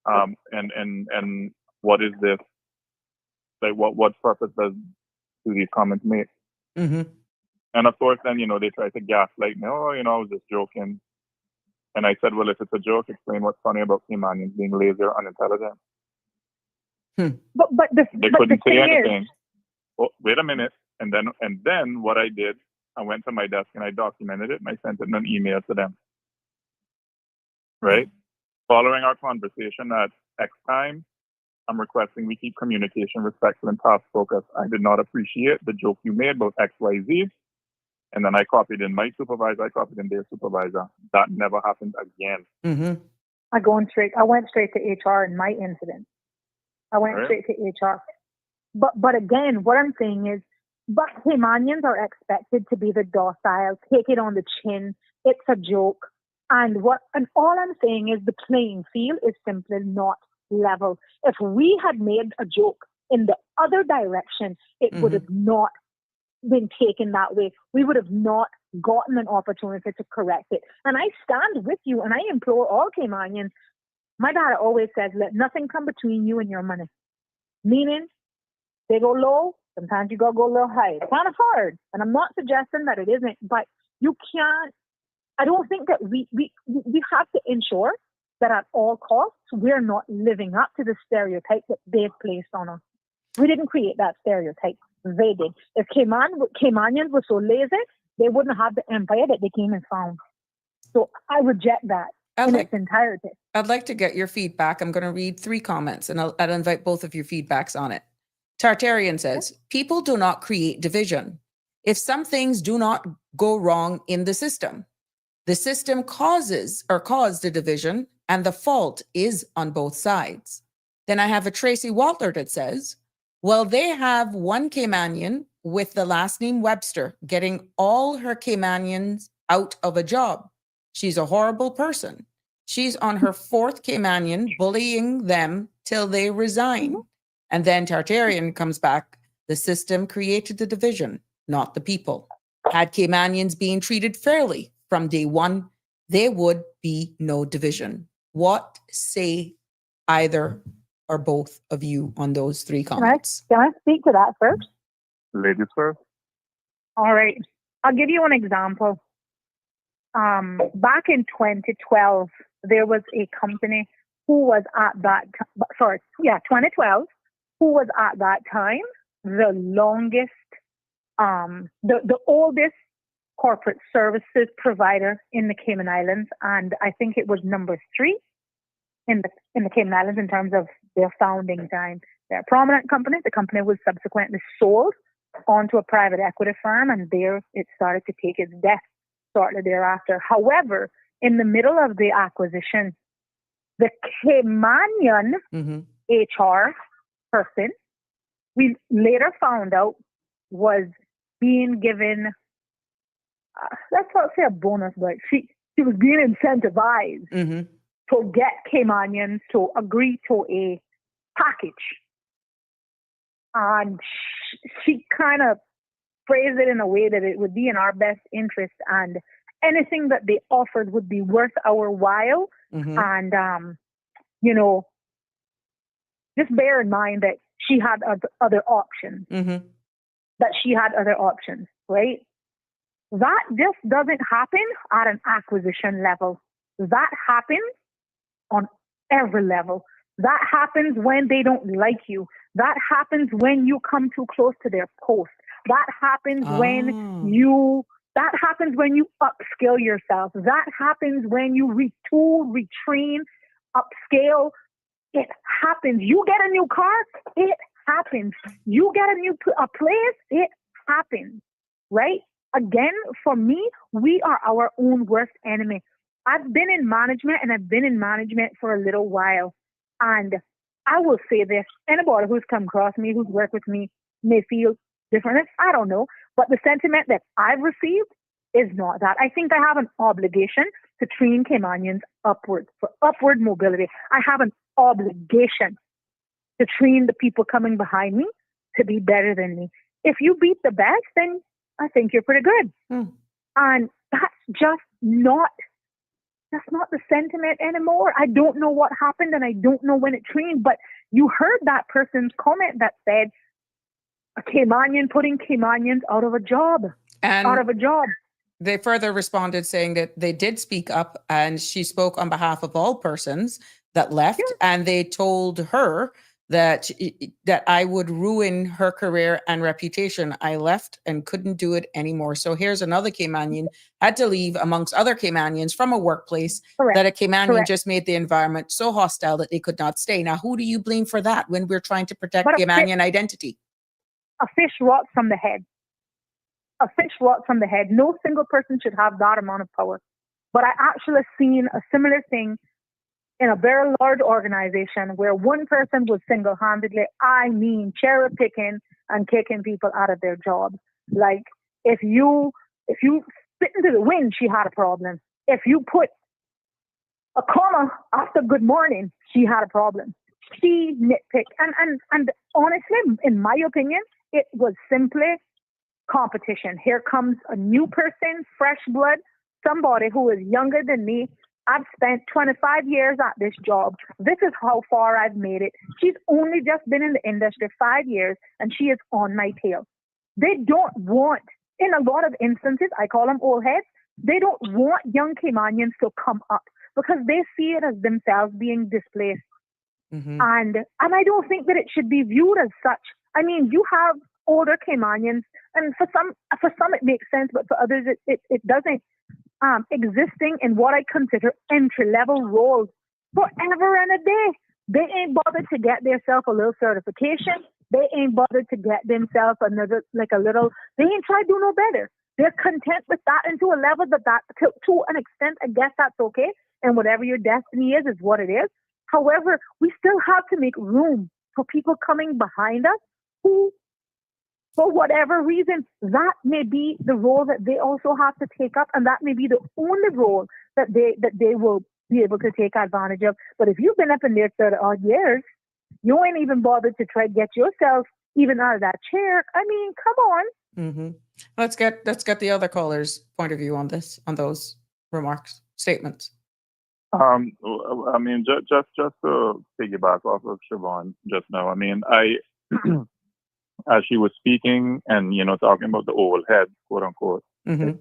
and what is this? Like, what purpose do these comments make? Mm-hmm. And of course, then, you know, they try to gaslight me. Oh, you know, I was just joking. And I said, well, if it's a joke, explain what's funny about Caymanians being lazy or unintelligent. They couldn't say anything. Oh, wait a minute. And then what I did, I went to my desk and I documented it and I sent it in an email to them. Right? Following our conversation at X time, I'm requesting we keep communication respectful and task focused. I did not appreciate the joke you made about XYZ. And then I copied in my supervisor, I copied in their supervisor. That never happened again. Mm-hmm. I went straight to HR in my incident. I went straight to HR. But again, what I'm saying is, but Caymanians are expected to be the docile, take it on the chin. It's a joke. And all I'm saying is the playing field is simply not level. If we had made a joke in the other direction, it would have not been taken that way. We would have not gotten an opportunity to correct it. And I stand with you and I implore all Caymanians. My dad always says, let nothing come between you and your money. Meaning, they go low, sometimes you gotta go a little high. It's kind of hard. And I'm not suggesting that it isn't, but you can't. I don't think that we have to ensure that at all costs, we're not living up to the stereotype that they've placed on us. We didn't create that stereotype. They did. If Caymanians were so lazy, they wouldn't have the empire that they came and found. So I reject that in its entirety. I'd like to get your feedback. I'm going to read 3 comments and I'll invite both of your feedbacks on it. Tartarian says, people do not create division. If some things do not go wrong in the system caused the division and the fault is on both sides. Then I have a Tracy Walter that says, well, they have one Caymanian with the last name Webster getting all her Caymanians out of a job. She's a horrible person. She's on her fourth Caymanian, bullying them till they resign. And then Tartarian comes back. The system created the division, not the people. Had Caymanians been treated fairly from day one, there would be no division. What say either or both of you on those three comments? Can I speak to that first? Ladies first. All right. I'll give you an example. Back in 2012, there was a company who was at that 2012, who was at that time the longest, the oldest corporate services provider in the Cayman Islands, and I think it was number 3 in the Cayman Islands in terms of their founding time. They're a prominent company. The company was subsequently sold onto a private equity firm, and there it started to take its death shortly thereafter. However, in the middle of the acquisition, the Caymanian HR person, we later found out, was being given, let's not say a bonus, but she was being incentivized to get Caymanians to agree to a package. And she kind of phrased it in a way that it would be in our best interest, and anything that they offered would be worth our while. And, just bear in mind that she had other options, right? That just doesn't happen at an acquisition level. That happens on every level. That happens when they don't like you. That happens when you come too close to their post. That happens when you upskill yourself. That happens when you retool, retrain, upscale. It happens. You get a new car, it happens. You get a new place, it happens, right? Again, for me, we are our own worst enemy. I've been in management, and I've been in management for a little while. And I will say this, anybody who's come across me, who's worked with me, may feel different. I don't know. But the sentiment that I've received is not that. I think I have an obligation to train Caymanians upwards, for upward mobility. I have an obligation to train the people coming behind me to be better than me. If you beat the best, then I think you're pretty good. And that's not the sentiment anymore. I don't know what happened, and I don't know when it trained, but you heard that person's comment that said a Caymanian putting Caymanians out of a job. They further responded saying that they did speak up, and she spoke on behalf of all persons that left, and they told her that I would ruin her career and reputation. I left and couldn't do it anymore. So here's another Caymanian had to leave amongst other Caymanians from a workplace that a Caymanian just made the environment so hostile that they could not stay. Now, who do you blame for that when we're trying to protect Caymanian identity? A fish rots from the head. A fish rots from the head. No single person should have that amount of power. But I actually seen a similar thing in a very large organization where one person was single-handedly, cherry picking and kicking people out of their jobs. Like if you spit into the wind, she had a problem. If you put a comma after good morning, she had a problem. She nitpicked. And honestly, in my opinion, it was simply competition. Here comes a new person, fresh blood, somebody who is younger than me. I've spent 25 years at this job. This is how far I've made it. She's only just been in the industry 5 years, and she is on my tail. They don't want, in a lot of instances, I call them old heads, they don't want young Caymanians to come up because they see it as themselves being displaced. And I don't think that it should be viewed as such. I mean, you have older Caymanians, and for some it makes sense, but for others it doesn't. Existing in what I consider entry-level roles forever and a day. They ain't bothered to get themselves a little certification. They ain't bothered to get themselves they ain't tried to do no better. They're content with that, and to a level that to an extent, I guess that's okay. And whatever your destiny is what it is. However, we still have to make room for people coming behind us who, for whatever reason, that may be the role that they also have to take up, and that may be the only role that they will be able to take advantage of. But if you've been up in there 30 odd years, you ain't even bothered to try to get yourself even out of that chair. I mean, come on. Mm-hmm. Let's get the other caller's point of view on this, on those remarks, statements. I mean, just to piggyback off of Siobhan just now. I mean, as she was speaking and talking about the old head, quote unquote. Mm-hmm.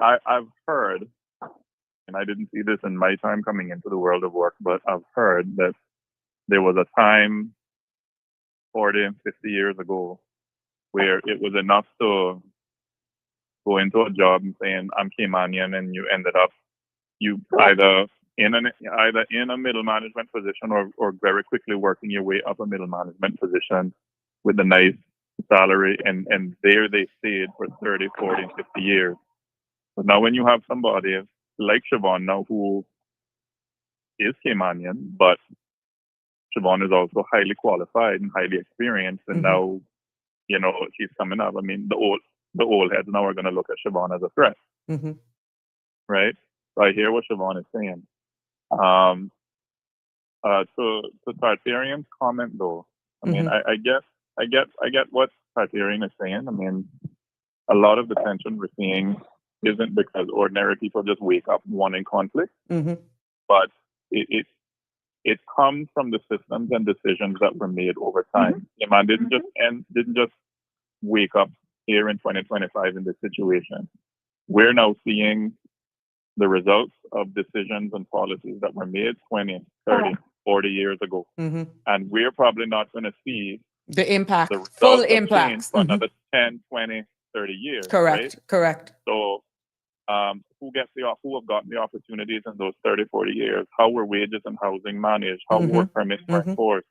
I've heard, and I didn't see this in my time coming into the world of work, but I've heard that there was a time 40 and 50 years ago where it was enough to go into a job and saying I'm Caymanian, and you ended up either in a middle management position or very quickly working your way up a middle management position with a nice salary, and there they stayed for 30, 40, 50 years. But now when you have somebody like Siobhan now who is Caymanian, but Siobhan is also highly qualified and highly experienced, and now, she's coming up. I mean, the old heads now are going to look at Siobhan as a threat, right? So I hear what Siobhan is saying. To Tartarian's comment, though, I mean, I get what Tartarian is saying. I mean, a lot of the tension we're seeing isn't because ordinary people just wake up wanting conflict, but it comes from the systems and decisions that were made over time. Cayman didn't just wake up here in 2025 in this situation. We're now seeing the results of decisions and policies that were made 20, 30, 40 years ago. And we're probably not going to see the impact, the full results impact for another 10, 20, 30 years. Correct, right? correct. So who have gotten the opportunities in those 30, 40 years? How were wages and housing managed? How were permits enforced?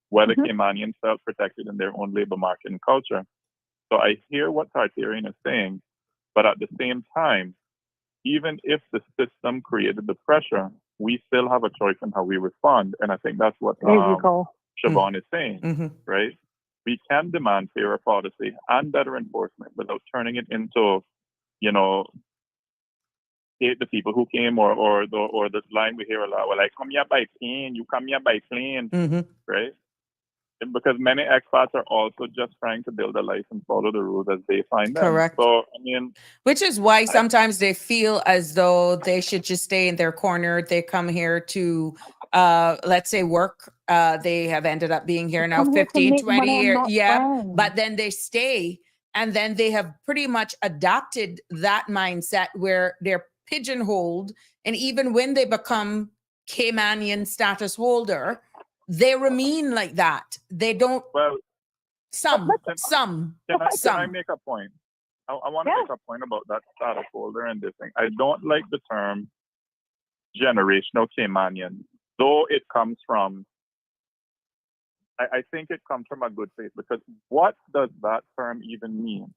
Whether Caymanians felt protected in their own labor market and culture? So I hear what Tartarian is saying, but at the same time, even if the system created the pressure, we still have a choice in how we respond. And I think that's what Siobhan is saying, right? We can demand fairer policy and better enforcement without turning it into, hate the people who came or the line we hear a lot, well, like, come here by plane, you come here by plane, right? And because many expats are also just trying to build a life and follow the rules as they find them. Correct. So, I mean, which is why sometimes they feel as though they should just stay in their corner. They come here to, let's say, work. They have ended up being here now 15, 20 years. Yeah. But then they stay, and then they have pretty much adopted that mindset where they're pigeonholed. And even when they become Caymanian status holder, they remain like that. They don't. Well, some. Can I make a point? I want to make a point about that status holder and this thing. I don't like the term generational Caymanian, though it comes from. I think it comes from a good faith, because what does that term even mean?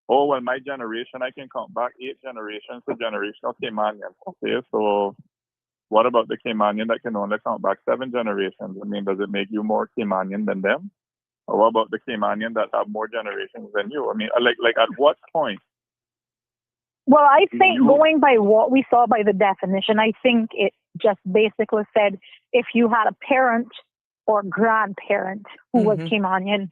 Oh, well, my generation, I can count back 8 generations to generational Caymanian. Okay, so what about the Caymanian that can only count back 7 generations? I mean, does it make you more Caymanian than them? Or what about the Caymanian that have more generations than you? I mean, like at what point? Well, I think going by what we saw by the definition, I think it just basically said if you had a parent or grandparent who was Caymanian,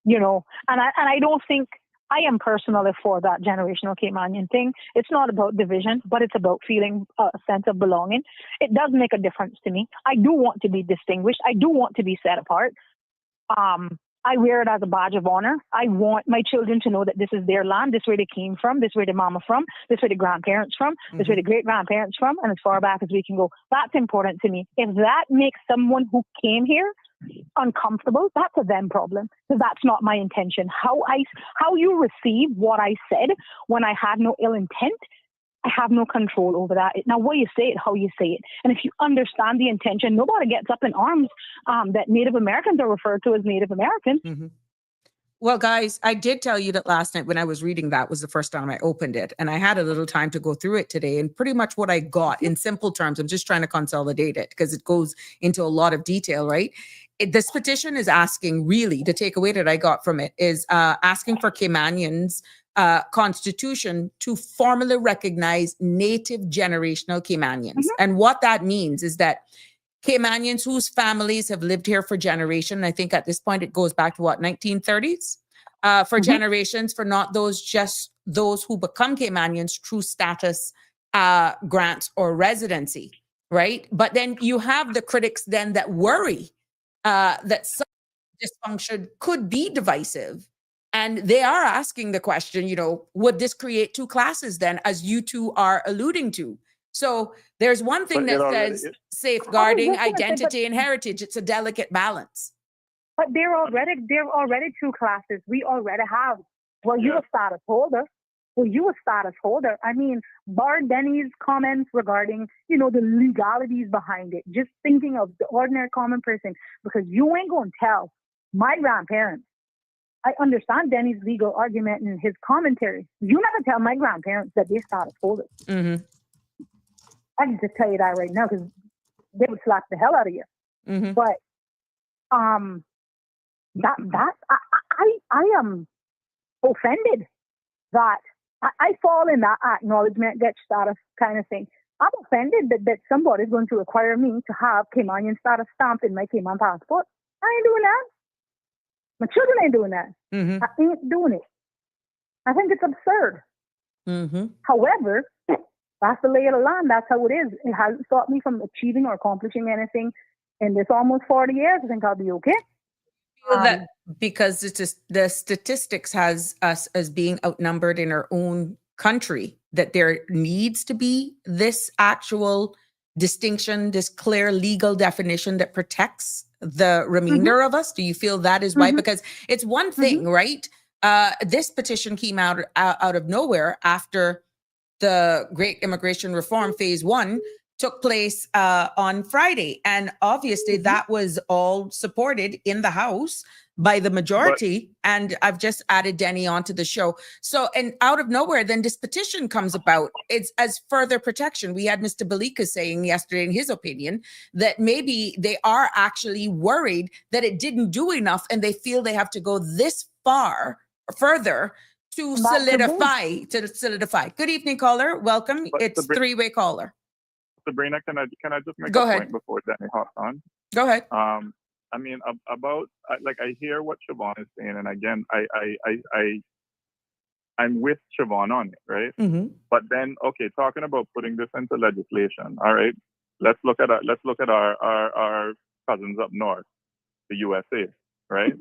and I don't think, I am personally for that generational Caymanian thing. It's not about division, but it's about feeling a sense of belonging. It does make a difference to me. I do want to be distinguished. I do want to be set apart. I wear it as a badge of honor. I want my children to know that this is their land, this is where they came from, this is where their mama from, this is where the grandparents from, this is where the great-grandparents from, and as far back as we can go. That's important to me. If that makes someone who came here uncomfortable, that's a them problem, because that's not my intention. How you receive what I said when I had no ill intent, I have no control over that. Now, what you say it, how you say it. And if you understand the intention, nobody gets up in arms that Native Americans are referred to as Native Americans. Well, guys, I did tell you that last night when I was reading that was the first time I opened it. And I had a little time to go through it today. And pretty much what I got in simple terms, I'm just trying to consolidate it because it goes into a lot of detail, right? This petition is asking, really, the takeaway that I got from it is asking for Caymanians constitution to formally recognize native generational Caymanians. And what that means is that Caymanians whose families have lived here for generations, I think at this point it goes back to what, 1930s? For generations, for not just those who become Caymanians through status grants or residency, right? But then you have the critics then that worry that some dysfunction could be divisive. And they are asking the question, would this create two classes then, as you two are alluding to? So there's one thing that says safeguarding identity and heritage. It's a delicate balance. But they're already two classes. We already have. Well, you're a status holder. I mean, bar Denny's comments regarding, the legalities behind it. Just thinking of the ordinary common person, because you ain't going to tell my grandparents. I understand Denny's legal argument and his commentary. You never tell my grandparents that they're status holders. I can just tell you that right now, because they would slap the hell out of you. But I am offended that I fall in that acknowledgement get status kind of thing. I'm offended that somebody's going to require me to have Caymanian status stamped in my Cayman passport. I ain't doing that. My children ain't doing that. I ain't doing it. I think it's absurd. However, that's the lay of the land. That's how it is. It hasn't stopped me from achieving or accomplishing anything in this almost 40 years. I think I'll be okay. That because the statistics has us as being outnumbered in our own country, that there needs to be this actual distinction, this clear legal definition that protects the remainder of us. Do you feel that is why? Because it's one thing, right? This petition came out of nowhere after the Great Immigration Reform Phase 1 took place on Friday. And obviously that was all supported in the House by the majority. And I've just added Denny onto the show. So, and out of nowhere, then this petition comes about. It's as further protection. We had Mr. Balika saying yesterday in his opinion that maybe they are actually worried that it didn't do enough and they feel they have to go this far further to solidify. Good evening, caller. Welcome. It's three-way caller. Sabrina, can I just make Go a ahead. point before Danny hops on? Go ahead. I mean, I hear what Siobhan is saying, and again, I'm with Siobhan on it, right? But then, okay, talking about putting this into legislation, all right. Let's look at our cousins up north, the USA, right?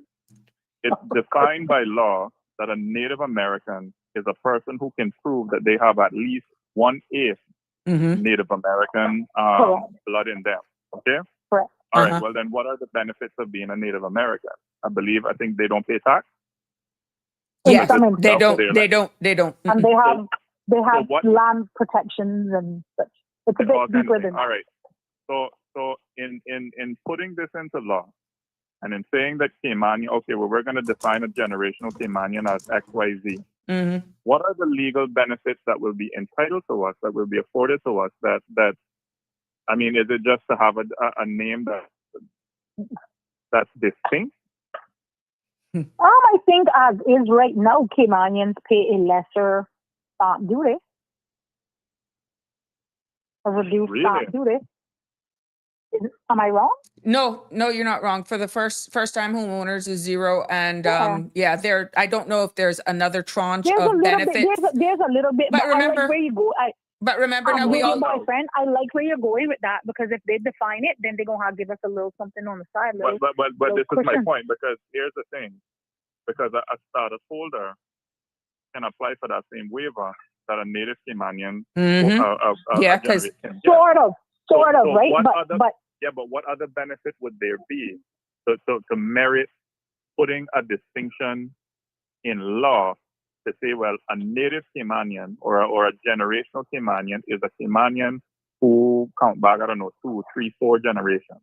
It's defined by law that a Native American is a person who can prove that they have at least 1/8 Native American blood in them. Okay? Correct. All right. Well, then what are the benefits of being a Native American? I think they don't pay tax. Yes, they don't. And they have land protections and such. It's a bit deeper than that. All right. So in putting this into law and in saying that Caymanian, okay, well, we're going to define a generational Caymanian as XYZ. What are the legal benefits that will be entitled to us, that will be afforded to us? That I mean, is it just to have a name that's distinct? I think as is right now, Caymanians pay a lesser stamp duty, a reduced stamp duty. Am I wrong? No, you're not wrong. For the first time homeowners is zero, and there. I don't know if there's another tranche of benefits. There's a little bit, but remember, I like where you go. But remember, now we all. Boyfriend, I like where you're going with that, because if they define it, then they're gonna give us a little something on the side. But this is my point, because here's the thing: because a status holder can apply for that same waiver that a Native Caymanian, because sort of, right? But what other benefit would there be to merit putting a distinction in law to say, well, a Native Caymanian or a generational Caymanian is a Caymanian who count back, I don't know, 2, 3, 4 generations?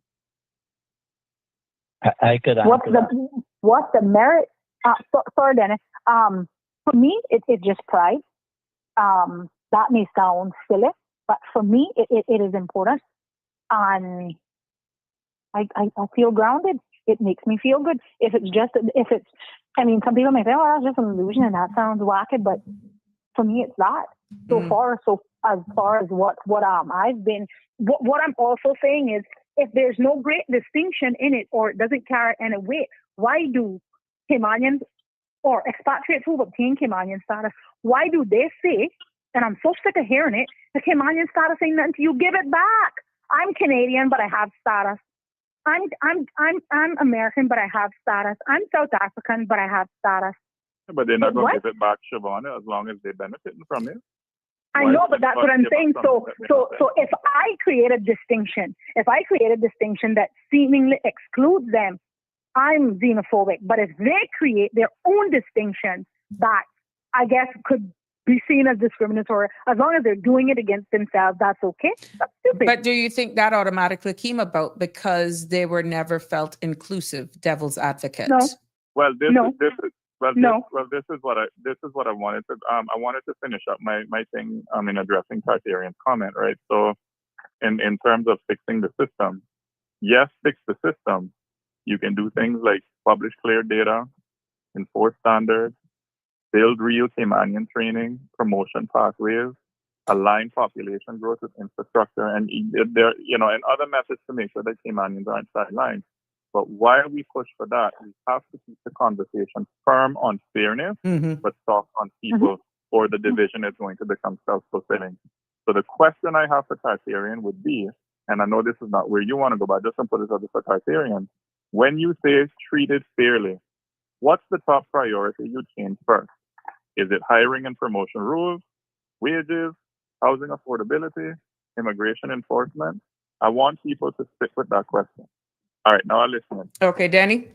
I could answer what's the merit? Sorry, Dennis. For me, it's just pride. That may sound silly, but for me, it is important. And I feel grounded. it makes me feel good. If it's, I mean, some people may say, oh, that's just an illusion and that sounds wacky, but for me, it's that. So far as what I've been, what I'm also saying is, if there's no great distinction in it, or it doesn't carry any weight, why do Caymanians or expatriates who've obtained Caymanian status, why do they say, and I'm so sick of hearing it, the Caymanian status ain't nothing to you, give it back. I'm Canadian, but I have status. I'm American, but I have status. I'm South African, but I have status. But they're not going to give it back, Siobhan, as long as they're benefiting from it. I know, but that's what I'm saying. So if I create a distinction that seemingly excludes them, I'm xenophobic. But if they create their own distinction that I guess could be seen as discriminatory, as long as they're doing it against themselves, that's okay. That's stupid. But do you think that automatically came about because they were never felt inclusive? Devil's advocate. No. Well, this is what I wanted to. I wanted to finish up my thing. In addressing Tartarian's comment, right? So, in terms of fixing the system, yes, fix the system. You can do things like publish clear data, enforce standards, build real Caymanian training, promotion pathways, align population growth with infrastructure, and there, and other methods to make sure that Caymanians aren't sidelined. But while we push for that, we have to keep the conversation firm on fairness, but soft on people, or the division is going to become self-fulfilling. So the question I have for Tartarian would be, and I know this is not where you want to go, but I just want to put this out for Tartarian. When you say treated fairly, what's the top priority you change first? Is it hiring and promotion rules, wages, housing affordability, immigration enforcement? I want people to stick with that question. All right, now I'm listening. Okay, Danny.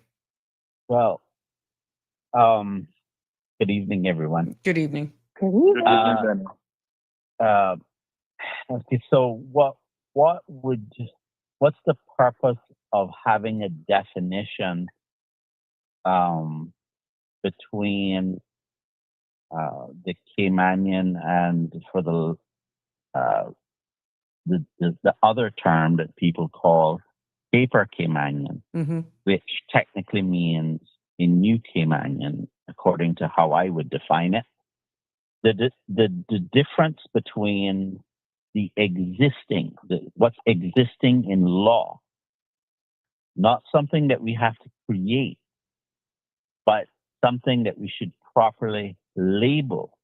Well, good evening, everyone. Good evening. Okay, so what's the purpose of having a definition between the Caymanian and for the other term that people call paper Caymanian, which technically means a new Caymanian, according to how I would define it. The difference between what's existing in law, not something that we have to create, but something that we should properly label,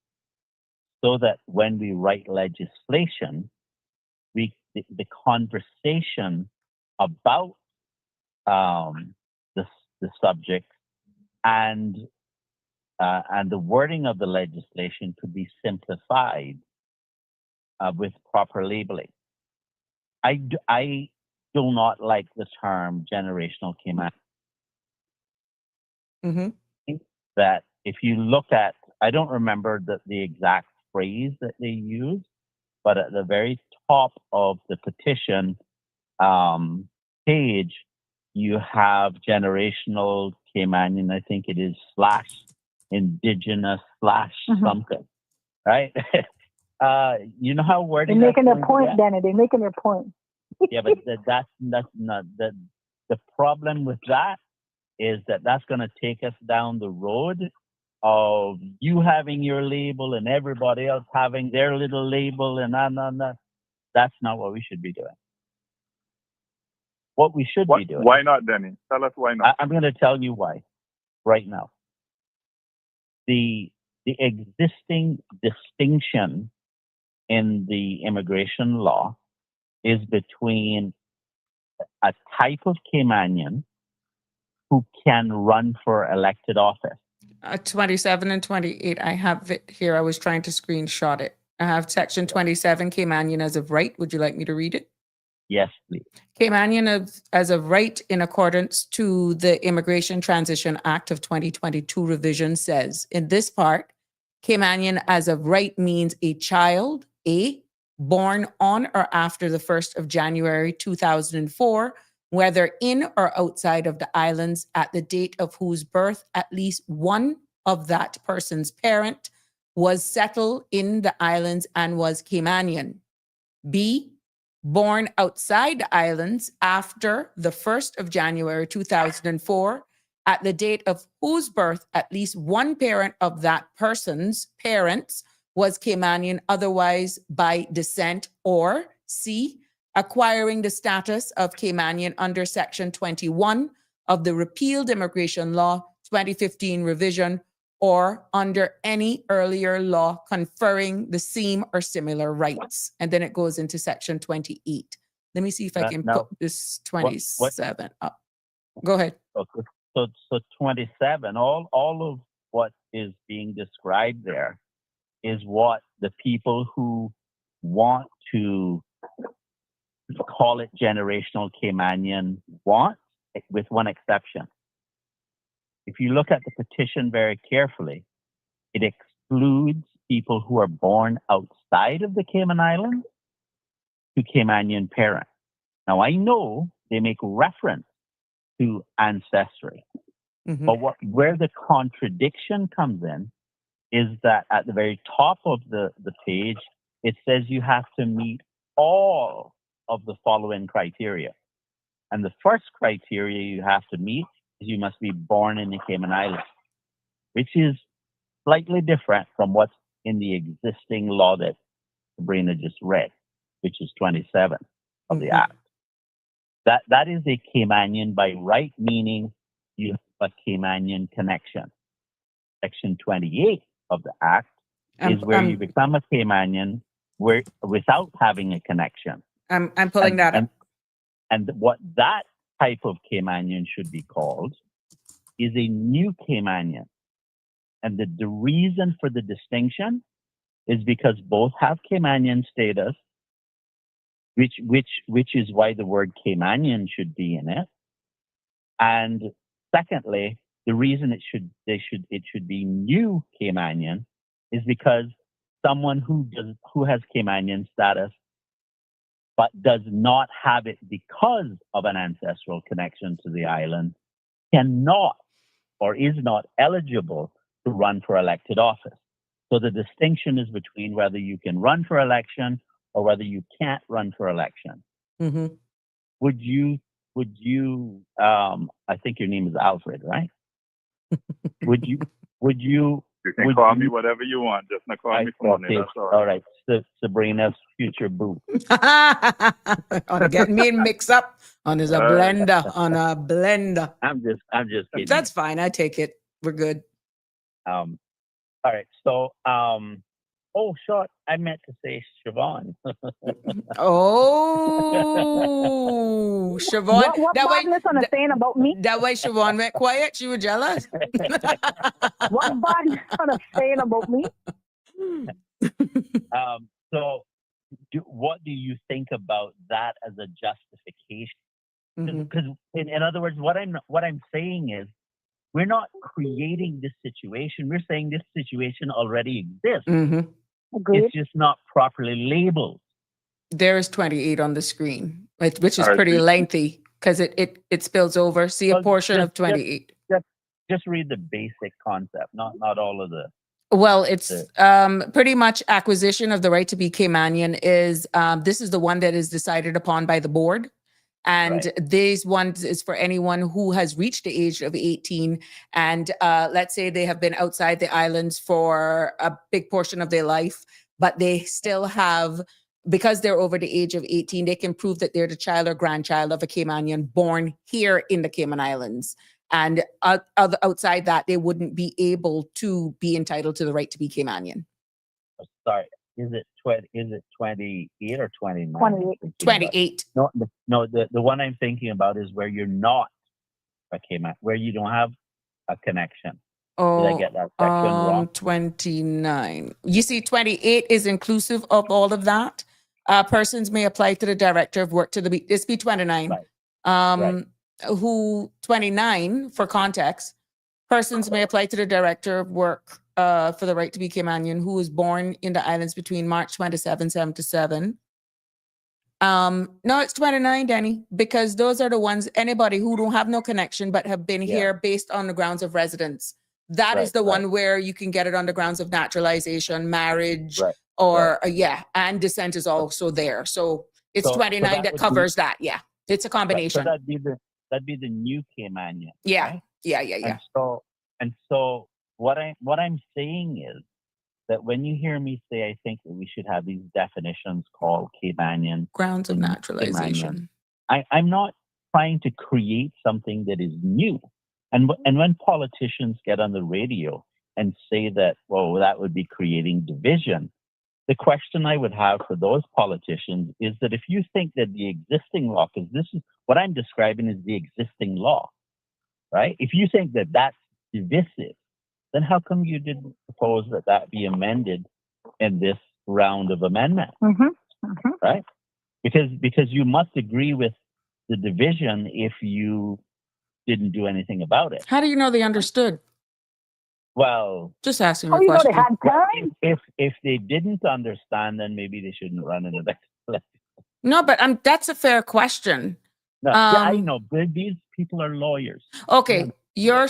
so that when we write legislation, the conversation about the subject and the wording of the legislation could be simplified with proper labeling. I do not like the term generational Cayman. That if you look at, I don't remember the exact phrase that they use, but at the very top of the petition page, you have generational Caymanian, I think it is /indigenous / right? You know how wording. They're making their point, Danny. They're making their point. Yeah, but that's not the problem with that is that's going to take us down the road of you having your label and everybody else having their little label and that's not what we should be doing. What we should be doing. Why not, Denny? Tell us why not. I'm going to tell you why right now. The existing distinction in the immigration law is between a type of Caymanian who can run for elected office. 27 and 28, I have it here. I was trying to screenshot it. I have section 27, Caymanian as of right. Would you like me to read it? Yes, please. Caymanian as of right in accordance to the Immigration Transition Act of 2022 revision says, in this part, Caymanian as of right means a child, born on or after the 1st of January 2004, whether in or outside of the islands at the date of whose birth at least one of that person's parent was settled in the islands and was Caymanian. B, born outside the islands after the 1st of January 2004, at the date of whose birth at least one parent of that person's parents was Caymanian, otherwise by descent, or C, acquiring the status of Caymanian under Section 21 of the repealed immigration law 2015 revision, or under any earlier law conferring the same or similar rights. And then it goes into Section 28. Let me see if I can now, put this 27 up. Go ahead. Okay. So 27, all of what is being described there is what the people who want to call it generational Caymanian want, with one exception. If you look at the petition very carefully, it excludes people who are born outside of the Cayman Islands to Caymanian parents. Now, I know they make reference to ancestry, but where the contradiction comes in is that at the very top of the page, it says you have to meet all of the following criteria. And the first criteria you have to meet is you must be born in the Cayman Islands, which is slightly different from what's in the existing law that Sabrina just read, which is 27 of the Act. That is a Caymanian by right, meaning you have a Caymanian connection. Section 28 of the Act is where you become a Caymanian without having a connection. I'm pulling that up. And what that type of Caymanian should be called is a new Caymanian. And the reason for the distinction is because both have Caymanian status, which is why the word Caymanian should be in it. And secondly, the reason it should be new Caymanian is because someone who has Caymanian status but does not have it because of an ancestral connection to the island cannot or is not eligible to run for elected office. So the distinction is between whether you can run for election or whether you can't run for election. Would you, I think your name is Alfred, right? Would you? You can call me whatever you want. Just not call me Tony. That's all right. Sabrina's future boo. On getting me mixed up on a blender. I'm just kidding. That's fine. I take it. We're good. All right. So, short. I meant to say Siobhan. Oh, Siobhan. What badness on a saying about me? That way Siobhan went quiet. She was jealous. What badness on a saying about me? So, what do you think about that as a justification? Because, in other words, what I'm saying is, we're not creating this situation. We're saying this situation already exists. Agreed. It's just not properly labeled. There is 28 on the screen, which is pretty lengthy because it spills over. See a portion of 28. Just read the basic concept, not all of the. Well, it's pretty much acquisition of the right to be Caymanian is this is the one that is decided upon by the board. And these ones is for anyone who has reached the age of 18 and let's say they have been outside the islands for a big portion of their life, but they still have, because they're over the age of 18, they can prove that they're the child or grandchild of a Caymanian born here in the Cayman Islands. And outside that, they wouldn't be able to be entitled to the right to be Caymanian. Sorry. Is it 28 or 29? 28. No. The one I'm thinking about is where you're not a Cayman, where you don't have a connection. Did I get that section wrong? 29. You see, 28 is inclusive of all of that. Persons may apply to the director of work to the this be 29. Who 29 for context? Persons may apply to the director of work for the right to be Caymanian who was born in the islands between March 27, 77. No, it's 29, Danny, because those are the ones, anybody who don't have no connection but have been here based on the grounds of residence. That is the one where you can get it on the grounds of naturalization, marriage, or and descent is also there. So It's So 29 that that would be, covers that. Yeah. It's a right, so combination. that'd be the new Caymanian, Yeah. right? Yeah. And so what I'm saying is that when you hear me say I think that we should have these definitions called Caymanian, Grounds of and naturalization. I'm not trying to create something that is new. And when politicians get on the radio and say that, well, that would be creating division, the question I would have for those politicians is that if you think that the existing law, because this is what I'm describing is the existing law, right? If you think that that's divisive, then how come you didn't propose that be amended in this round of amendment, right? Because you must agree with the division if you didn't do anything about it. How do you know they understood? Well, Just asking Oh, a you know they question. had time. if they didn't understand, then maybe they shouldn't run in the next election. No, but that's a fair question. No, yeah, I know, but these people are lawyers. Okay. Yeah.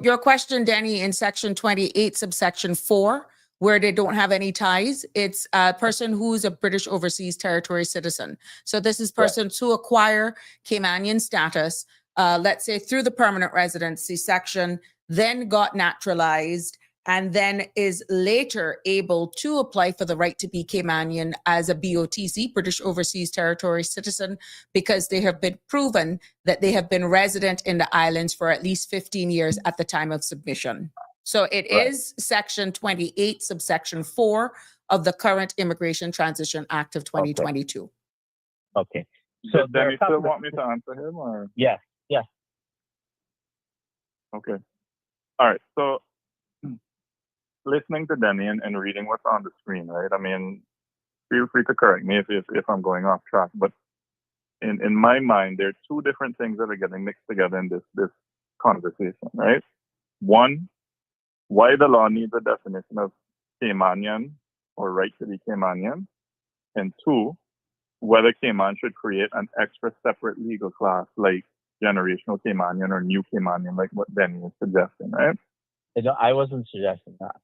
Your question, Denny, in section 28, subsection 4, where they don't have any ties, it's a person who's a British overseas territory citizen. So this is persons who acquire Caymanian status, let's say through the permanent residency section, then got naturalized, and then is later able to apply for the right to be Caymanian as a BOTC, British Overseas Territory Citizen, because they have been proven that they have been resident in the islands for at least 15 years at the time of submission. So it is section 28, subsection 4 of the current Immigration Transition Act of 2022. Okay. So then you still want me to answer him, or? Yes. Okay. All right. So listening to Denny and reading what's on the screen, right? I mean, feel free to correct me if I'm going off track, but in my mind, there are two different things that are getting mixed together in this conversation, right? One, why the law needs a definition of Caymanian or right to be Caymanian, and two, whether Cayman should create an extra separate legal class like generational Caymanian or new Caymanian, like what Denny is suggesting, right? I wasn't suggesting that.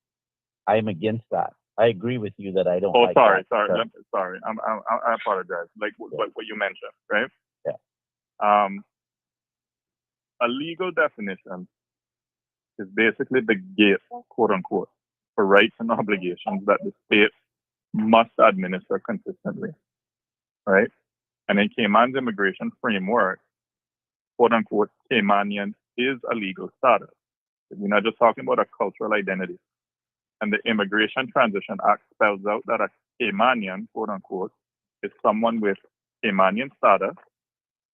I'm against that. I agree with you that I don't. Oh, sorry. I apologize. Like what you mentioned, right? Yeah. A legal definition is basically the gate, quote unquote, for rights and obligations that the state must administer consistently, right? And in Cayman's immigration framework, quote unquote, Caymanian is a legal status. We're not just talking about a cultural identity. And the Immigration Transition Act spells out that a Caymanian, quote unquote, is someone with Caymanian status,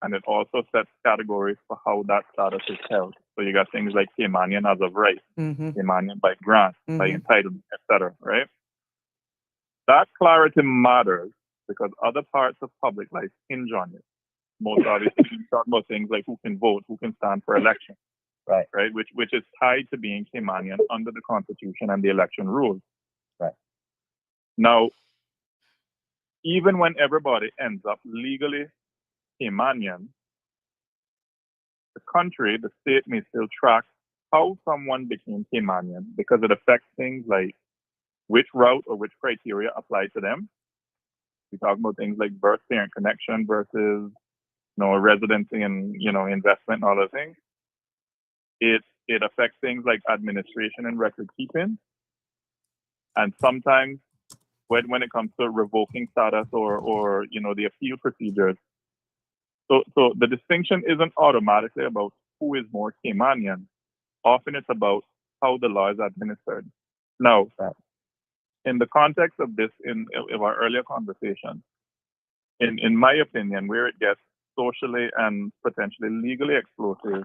and it also sets categories for how that status is held. So you got things like Caymanian as of right, Caymanian by grant, by entitlement, etc. Right? That clarity matters because other parts of public life hinge on it. Most obviously, we talk about things like who can vote, who can stand for election. Right, which is tied to being Caymanian under the Constitution and the election rules. Right. Now, even when everybody ends up legally Caymanian, the country, the state may still track how someone became Caymanian because it affects things like which route or which criteria apply to them. We talk about things like birth-parent connection versus, residency and, investment and all those things. It affects things like administration and record keeping. And sometimes when it comes to revoking status or the appeal procedures. So the distinction isn't automatically about who is more Caymanian. Often it's about how the law is administered. Now, in the context of this, in our earlier conversation, in my opinion, where it gets socially and potentially legally explosive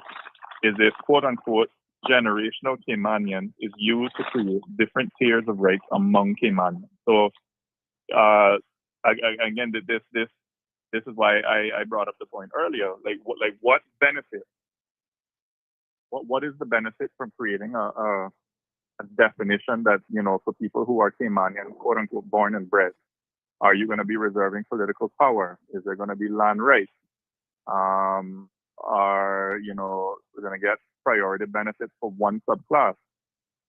is if, quote unquote, generational Caymanian is used to create different tiers of rights among Caymanians. So, again, this is why I brought up the point earlier. What benefit? What is the benefit from creating a definition that for people who are Caymanian, quote unquote, born and bred? Are you going to be reserving political power? Is there going to be land rights? We're going to get priority benefits for one subclass.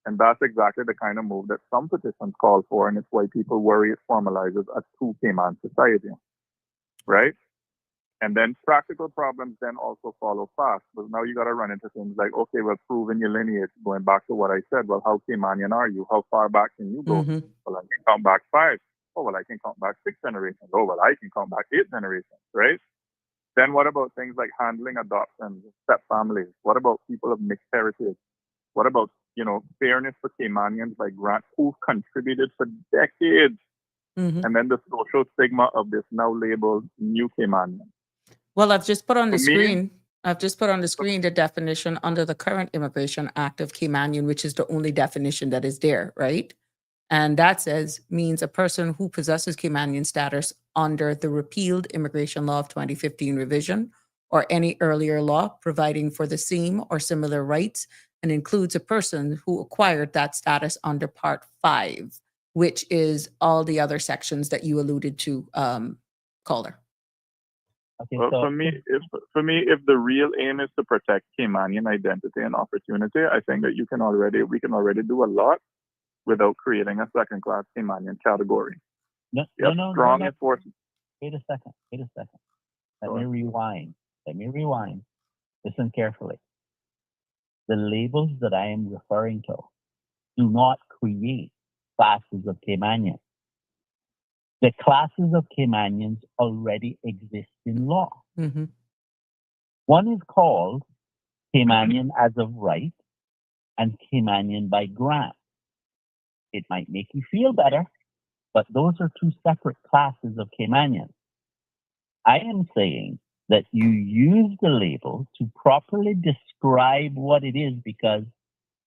And that's exactly the kind of move that some petitions call for, and it's why people worry it formalizes a two Cayman society. right? And then practical problems then also follow fast. But now you got to run into things like, okay, well, proving your lineage, going back to what I said. Well, how Caymanian are you? How far back can you go? Mm-hmm. Well, I can count back 5. Oh, well, I can count back 6 generations. Oh, well, I can count back 8 generations, right? Then what about things like handling adoptions, step families? What about people of mixed heritage? What about, fairness for Caymanians by grant who've contributed for decades? Mm-hmm. And then the social stigma of this now labeled new Caymanian. Well, I've just put on the For me, screen. I've just put on the screen the definition under the current Immigration Act of Caymanian, which is the only definition that is there, right? And that means a person who possesses Caymanian status under the repealed Immigration Law of 2015 revision or any earlier law providing for the same or similar rights, and includes a person who acquired that status under Part 5, which is all the other sections that you alluded to, Calder. Okay, well, so for me, if the real aim is to protect Caymanian identity and opportunity, I think that we can already do a lot without creating a second-class Caymanian category. no. Enforcement. Wait a second. Let me rewind. Listen carefully. The labels that I am referring to do not create classes of Caymanians. The classes of Caymanians already exist in law. Mm-hmm. One is called Caymanian as of right and Caymanian by grant. It might make you feel better, but those are two separate classes of Caymanians. I am saying that you use the label to properly describe what it is because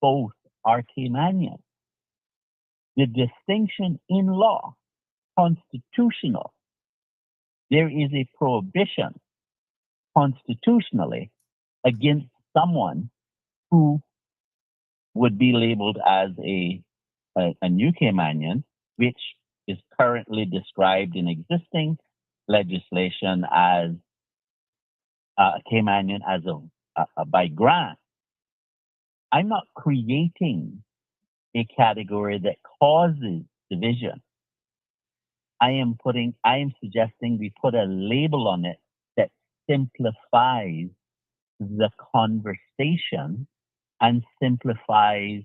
both are Caymanian. The distinction in law, constitutional, there is a prohibition constitutionally against someone who would be labeled as a new Caymanian, which is currently described in existing legislation as a Caymanian as by grant. I'm not creating a category that causes division. I am suggesting we put a label on it that simplifies the conversation and simplifies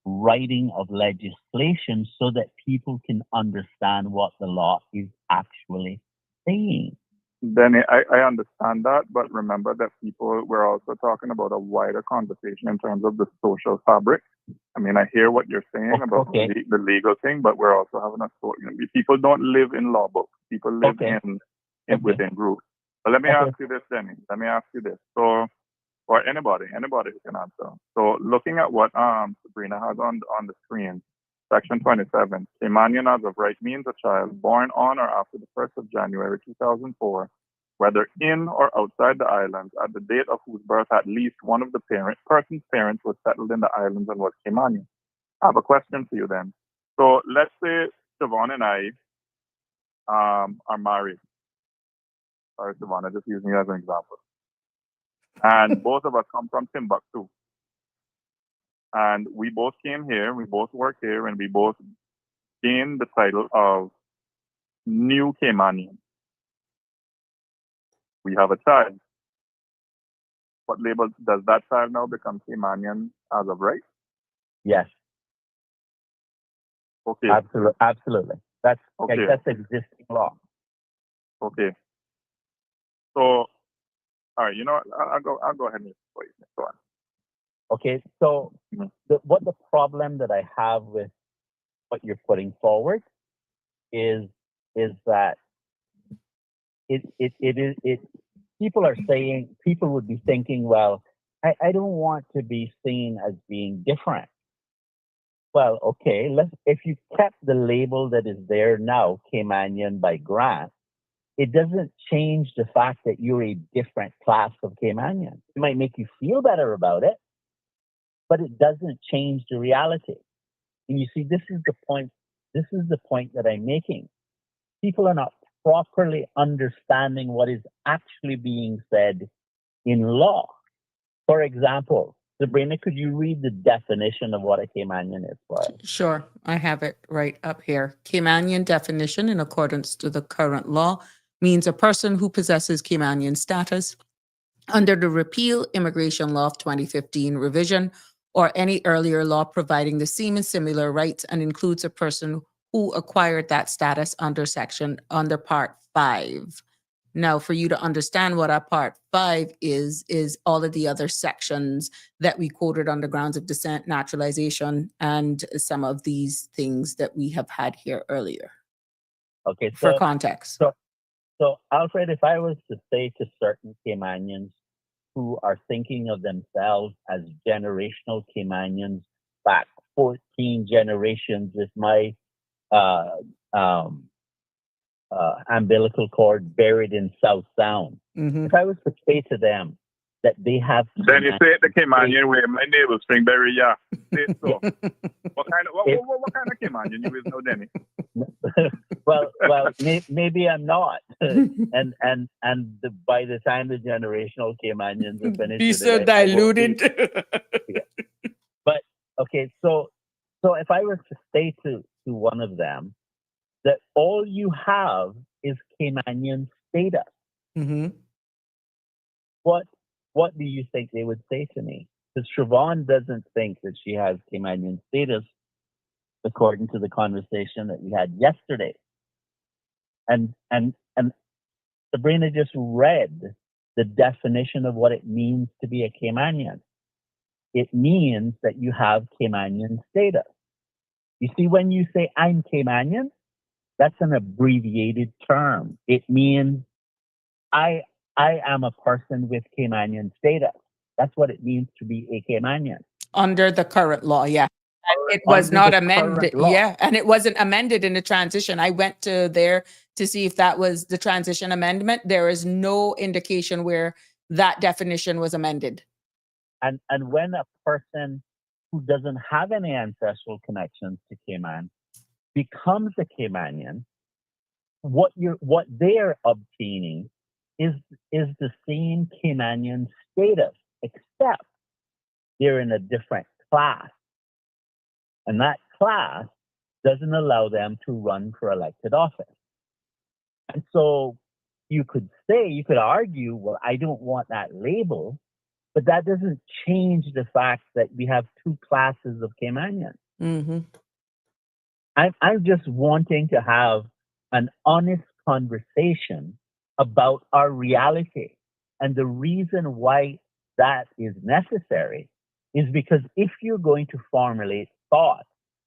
writing of legislation so that people can understand what the law is actually saying. Then I understand that, but remember that we're also talking about a wider conversation in terms of the social fabric. I mean, I hear what you're saying about the legal thing, but we're also having people don't live in law books. People live within groups. But let me ask you this, Denny. Let me ask you this. So, or anybody who can answer. So, looking at what Sabrina has on the screen, Section 27, Caymanian as of right means a child born on or after the 1st of January 2004, whether in or outside the islands, at the date of whose birth at least one of the person's parents was settled in the islands and was Caymanian. I have a question for you then. So let's say Siobhan and I are married. Sorry, Siobhan, I'm just using you as an example. And both of us come from Timbuktu. And we both came here, we both work here, and we both gained the title of New Caymanian. We have a child. What label does that child now become Caymanian as of right? Yes. Okay. Absolutely. That's existing law. Okay. So, all right. You know what? I'll go ahead and go on. Okay. So, what the problem that I have with what you're putting forward is that people would be thinking, well, I don't want to be seen as being different. Well, okay, if you kept the label that is there now, Caymanian by grant, it doesn't change the fact that you're a different class of Caymanian. It might make you feel better about it, but it doesn't change the reality. And you see, this is the point that I'm making. People are not properly understanding what is actually being said in law. For example, Sabrina, could you read the definition of what a Caymanian is for us? Sure, I have it right up here. Caymanian definition, in accordance to the current law, means a person who possesses Caymanian status under the Repeal Immigration Law of 2015 revision or any earlier law providing the same and similar rights, and includes a person who acquired that status under Part 5. Now, for you to understand what our Part 5 is all of the other sections that we quoted on the grounds of descent, naturalization, and some of these things that we have had here earlier. Okay, for context. So Alfred, if I was to say to certain Caymanians who are thinking of themselves as generational Caymanians back 14 generations with my umbilical cord buried in South Sound. If I was to say to them that they have, then you say it the Caymanian way. My neighbor Springberry, yeah. Say it so. what kind of Caymanian you is now, Denny? well, maybe I'm not. By the time the generational Caymanians are finished, be so diluted. But okay, so if I was to say to one of them that all you have is Caymanian status, what do you think they would say to me? Because Siobhan doesn't think that she has Caymanian status, according to the conversation that we had yesterday. And Sabrina just read the definition of what it means to be a Caymanian. It means that you have Caymanian status. You see, when you say I'm Caymanian, that's an abbreviated term. It means I am a person with Caymanian status. That's what it means to be a Caymanian. Under the current law, yeah. It was not amended. Yeah, and it wasn't amended in the transition. I went to there to see if that was the transition amendment. There is no indication where that definition was amended. And when a person who doesn't have any ancestral connections to Cayman becomes a Caymanian, what they're obtaining is the same Caymanian status, except they're in a different class. And that class doesn't allow them to run for elected office. And so you could argue, well, I don't want that label, but that doesn't change the fact that we have two classes of Caymanians. I'm just wanting to have an honest conversation about our reality. And the reason why that is necessary is because if you're going to formulate thought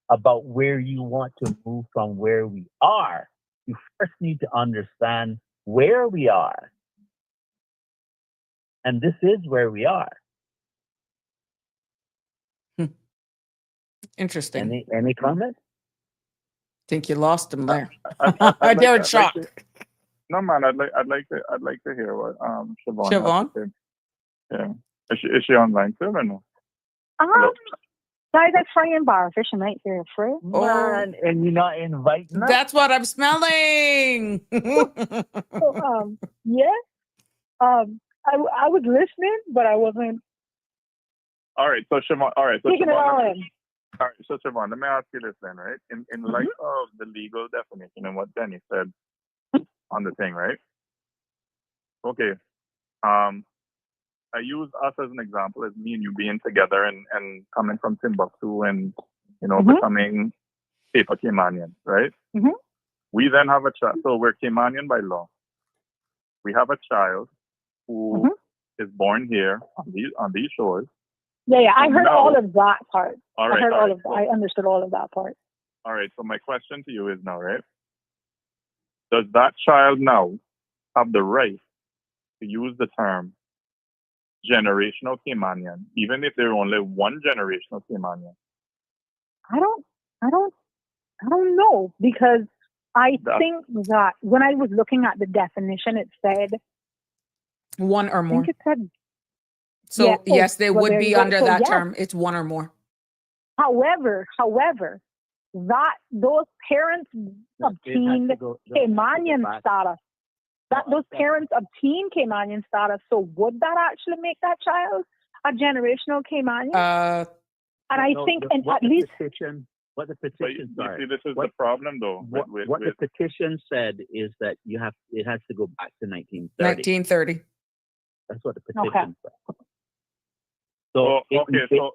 about where you want to move from where we are, you first need to understand where we are. And this is where we are. Interesting. Any comments? Think you lost him there. They're in shock. No, man, I'd like to hear what Siobhan. Siobhan? Yeah. Is she online too or no? Guys, that's frying bar fish and night here, free. Man, and you're not inviting us? That's what I'm smelling. So, yeah. I was listening, but I wasn't. All right, so Siobhan. All right, so taking it all Siobhan. in. All right, so Siobhan, let me ask you this then, right? In light of the legal definition and what Denny said on the thing, right? Okay. I use us as an example, as me and you being together and coming from Timbuktu and, becoming paper Caymanian, right? We then have a child. So we're Caymanian by law. We have a child who is born here on these shores. Yeah. I heard all of that part. All right, I heard all of that. I understood all of that part. All right. So my question to you is now, right? Does that child now have the right to use the term generational Caymanian, even if they're only one generational Caymanian? I don't know, because I think that when I was looking at the definition, it said one or more. I think it said, so yeah, yes, they would be under that yes. term. It's one or more. However, that those parents obtained Caymanian status. Those parents obtained Caymanian status. So would that actually make that child a generational Caymanian. Uh, And I No, think, the- and what at the least, petition, what the But petition, you sorry, see, this is what- the problem, though. what the petition said is that it has to go back to 1930. 1930. That's what the Okay. petition said. Oh, So okay, so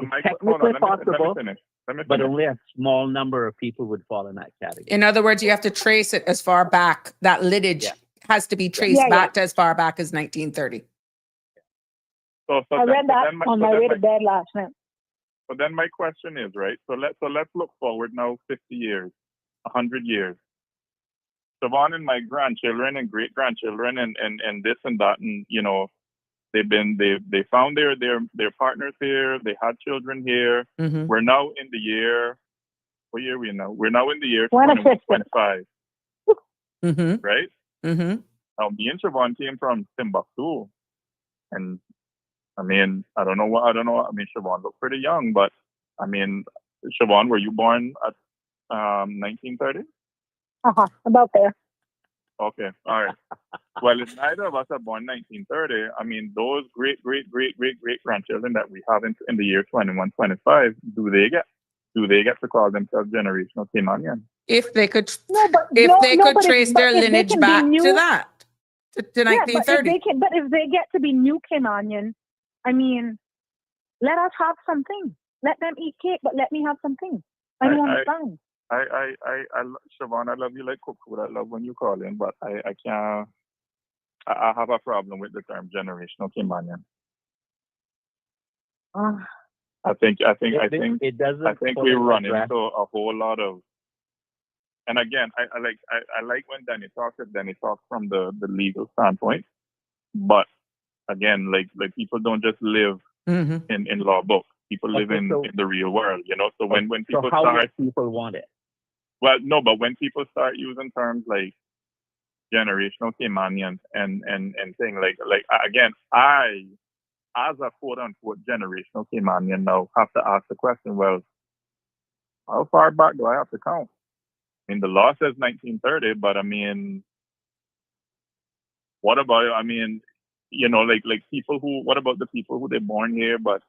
my, hold technically on, let me possible, finish. Let me but finish. only a small number of people would fall in that category. In other words, you have to trace it as far back. That lineage Yeah. has to be traced Yeah, back to as far back as 1930. So I read that on my way to bed last night. So then my question is, right? So let's look forward now 50 years, 100 years. Siobhan and my grandchildren and great grandchildren and this and that, and you know, they found their partners here. They had children here. Mm-hmm. We're now in the year. What year are we now? We're now in the year 2050. 2125, Mm-hmm. right? Mm-hmm. Now me and Siobhan came from Timbuktu, and I mean, I don't know. I mean, Siobhan looked pretty young, but I mean, Siobhan, were you born at 1930? About there. Okay, all right. Well, if neither of us are born 1930, I mean, those great grandchildren that we have in the year 2125, do they get to call themselves generational Caymanians? If they could, No, but if no, they no, could but trace if, but their if they lineage can be back new, to that, to yeah, but 1930. if they get to be new Caymanian, I mean, let us have something. Let them eat cake, but let me have something. I don't understand. Siobhan, I love you like cookfood. I love when you call in, but I can't. I have a problem with the term generational Caymanian. I think it doesn't. I think we run into a whole lot of. And again, I like when Danny talks. If Danny talks from the legal standpoint, but again, like people don't just live Mm-hmm. in law books. People live in the real world, you know. So when people how start, people want it. well, no, but when people start using terms like generational Caymanians and thing like again, I as a quote unquote generational Caymanian now have to ask the question, well, how far back do I have to count? I mean, the law says 1930, but I mean, what about? I mean, you know, like people who. What about the people who they're born here, but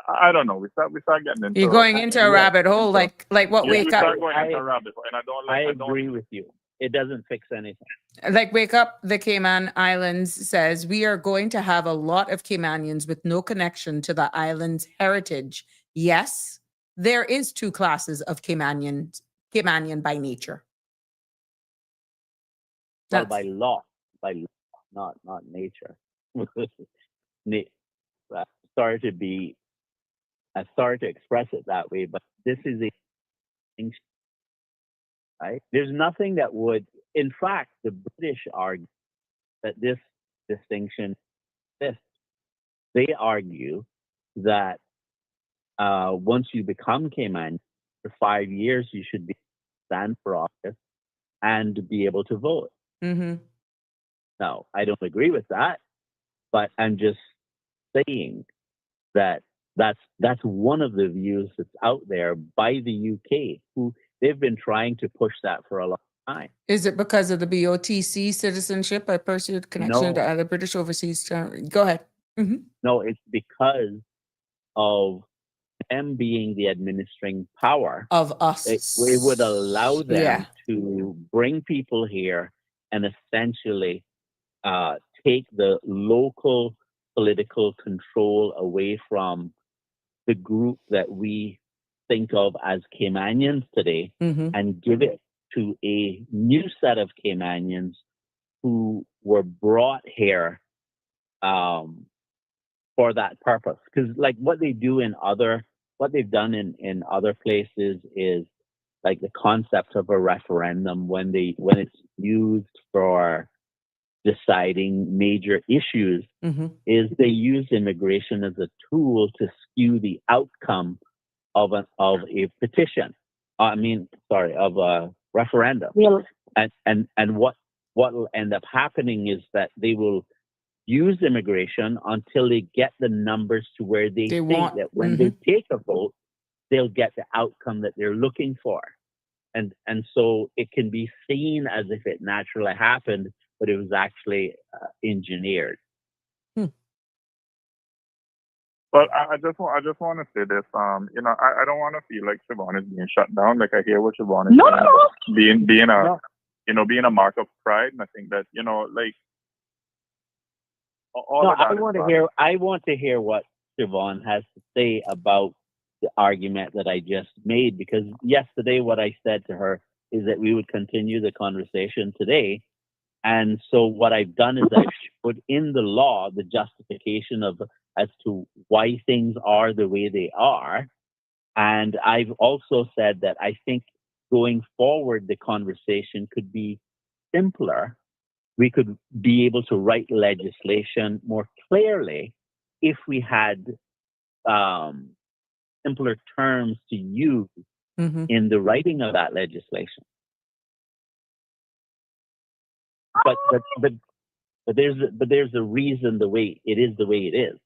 I don't know. We start getting into. You're going into a rabbit hole, like what we Wake start Up. going into a rabbit hole, and I agree with you. It doesn't fix anything. Like Wake Up the Cayman Islands says, we are going to have a lot of Caymanians with no connection to the island's heritage. Yes, there is two classes of Caymanian by nature. Well, by law, not nature. I sorry to express it that way, but this is a thing, right? There's nothing that would. In fact, the British argue that this distinction exists. They argue that once you become Cayman, for 5 years you should be stand for office and be able to vote. Mm-hmm. Now, I don't agree with that, but I'm just saying that that's one of the views that's out there by the UK, who they've been trying to push that for a long time. Is it because of the BOTC citizenship, a pursued connection No. to other British overseas? Go ahead. Mm-hmm. No, it's because of them being the administering power Of us. It would allow them to bring people here and essentially take the local political control away from the group that we think of as Caymanians today, Mm-hmm. and give it to a new set of Caymanians who were brought here for that purpose. Because like what they've done in other places is like the concept of a referendum when it's used for deciding major issues, Mm-hmm. is they use immigration as a tool to skew the outcome of a petition. Of a referendum. Really? And what will end up happening is that they will use immigration until they get the numbers to where they think that when they take a vote, they'll get the outcome that they're looking for. And so it can be seen as if it naturally happened, but it was actually engineered. Well, I just want to say this. You know, I don't want to feel like Siobhan is being shut down. Like, I hear what Siobhan is No, saying, no, being a No. you know, being a mark of pride. And I think that, you know, like all No, of that I is want to valid. hear. I want to hear what Siobhan has to say about the argument that I just made. Because yesterday, what I said to her is that we would continue the conversation today. And so, what I've done is I've put in the law the justification of as to why things are the way they are. And I've also said that I think going forward, the conversation could be simpler. We could be able to write legislation more clearly if we had simpler terms to use Mm-hmm. in the writing of that legislation. But there's a reason the way it is.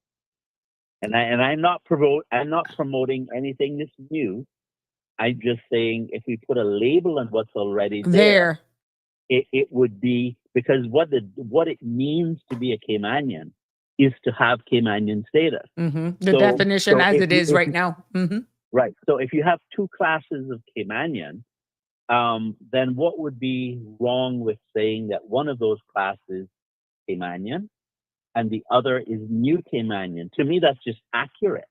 And I'm not promoting anything that's new. I'm just saying if we put a label on what's already there, it would be, because what it means to be a Caymanian is to have Caymanian status. Mm-hmm. The So- definition so as if it you- is if right you- now. Mm-hmm. Right. So if you have two classes of Caymanian, then what would be wrong with saying that one of those classes Caymanian and the other is new Caymanian? To me, that's just accurate.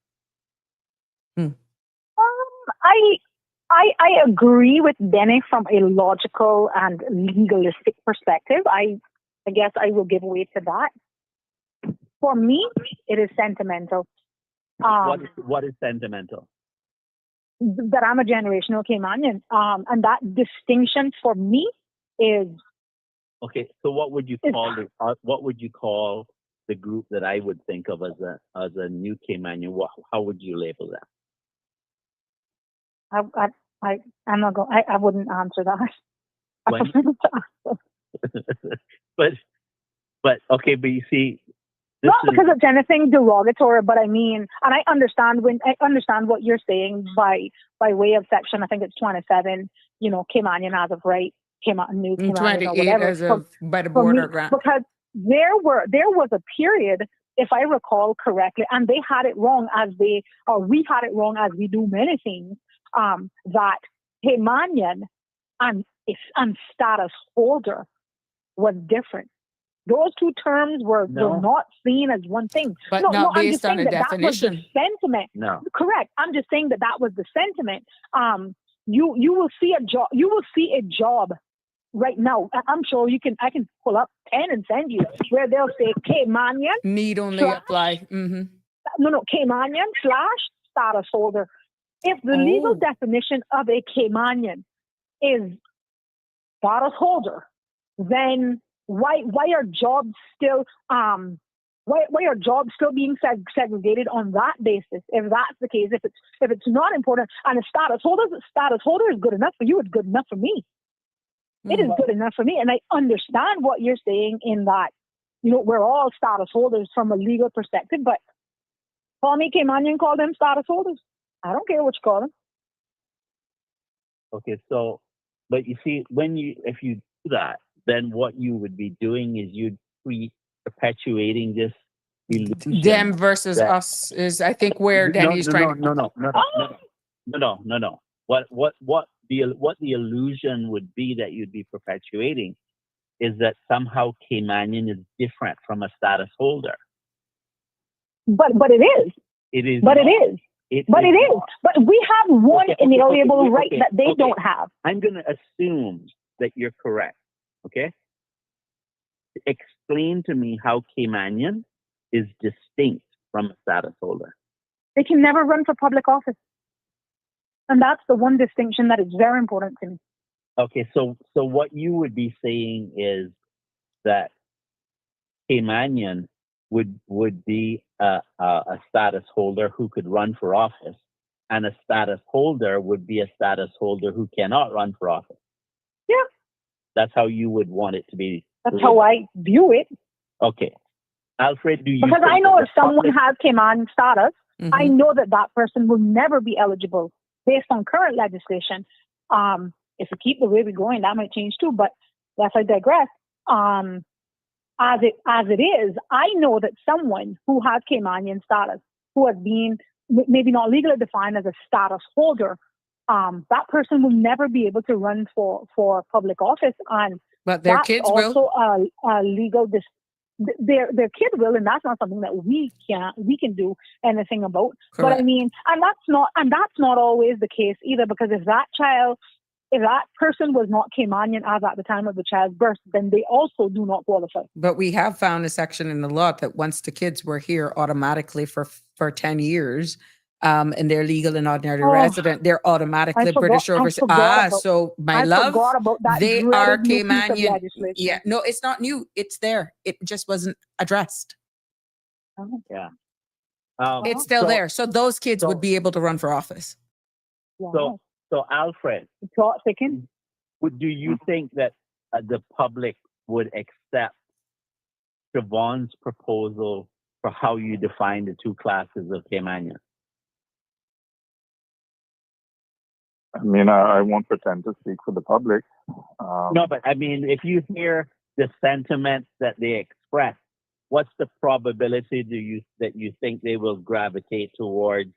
I agree with Benny from a logical and legalistic perspective. I guess I will give way to that. For me, it is sentimental. What is sentimental? That I'm a generational Caymanian. And that distinction for me is Okay, so what would you call the group that I would think of as a new Caymanian? How would you label that? I'm not going. I wouldn't answer that. I When- prefer not to answer. but okay, but you see, this Not is because it's anything derogatory, but I mean, and I understand what you're saying by way of section. I think it's 27. You know, Caymanian as of right, new Caymanian or 28 whatever. as of by the For me, border grant. because there was a period, if I recall correctly, and they had it wrong we had it wrong as we do many things, that Caymanian and status holder was different. Those two terms were not seen as one thing. But no, not I'm just based on saying a that definition. was the sentiment. no. Correct. I'm just saying that was the sentiment. You will see a job. You will see a job right now. I'm sure I can pull up 10 and send you where they'll say Caymanian. Need only Slash- apply. Mm-hmm. No, Caymanian / status holder. If the legal definition of a Caymanian is status holder, then why are jobs still why are jobs still being segregated on that basis? If that's the case, if it's not important, and a status holder is good enough for you, it's good enough for me. It is good enough for me, and I understand what you're saying in that, you know, we're all status holders from a legal perspective, but call me Caymanian, call them status holders. I don't care what you call them. Okay, so, but you see, if you do that, then what you would be doing is you'd be perpetuating this illusion. Them versus that- us is, I think, where Danny's trying to. No. What the illusion would be that you'd be perpetuating is that somehow Caymanian is different from a status holder. But it is. It is. But not. it is. But it is. But we have one inalienable right that they don't have. I'm going to assume that you're correct. Okay. Explain to me how Caymanian is distinct from a status holder. They can never run for public office. And that's the one distinction that is very important to me. Okay, so what you would be saying is that Caymanian would be a status holder who could run for office, and a status holder would be a status holder who cannot run for office. Yeah. That's how you would want it to be. That's how I view it. Okay. Alfred, do you? Because I know if someone has Cayman status, Mhm. I know that person will never be eligible based on current legislation. If we keep the way we're going, that might change too, but I digress. As it is, I know that someone who has Caymanian status who has been maybe not legally defined as a status holder, that person will never be able to run for public office. And But their that's kids will. also a legal their kid will, and that's not something that we can do anything about. Correct. But I mean, and that's not always the case either, because if that person was not Caymanian as at the time of the child's birth, then they also do not qualify. But we have found a section in the law that once the kids were here automatically for 10 years, and they're legal and ordinary resident, they're automatically British overseas. So my love, forgot about that. they are dreaded new piece of Caymanian. legislation. Yeah, no, it's not new. It's there. It just wasn't addressed. Yeah. It's still there. So those kids would be able to run for office. Wow. So Alfred, Plot thicken. do you think that the public would accept Siobhan's proposal for how you define the two classes of Caymanians? I mean, I won't pretend to speak for the public. No, but I mean, if you hear the sentiments that they express, what's the probability that you think they will gravitate towards?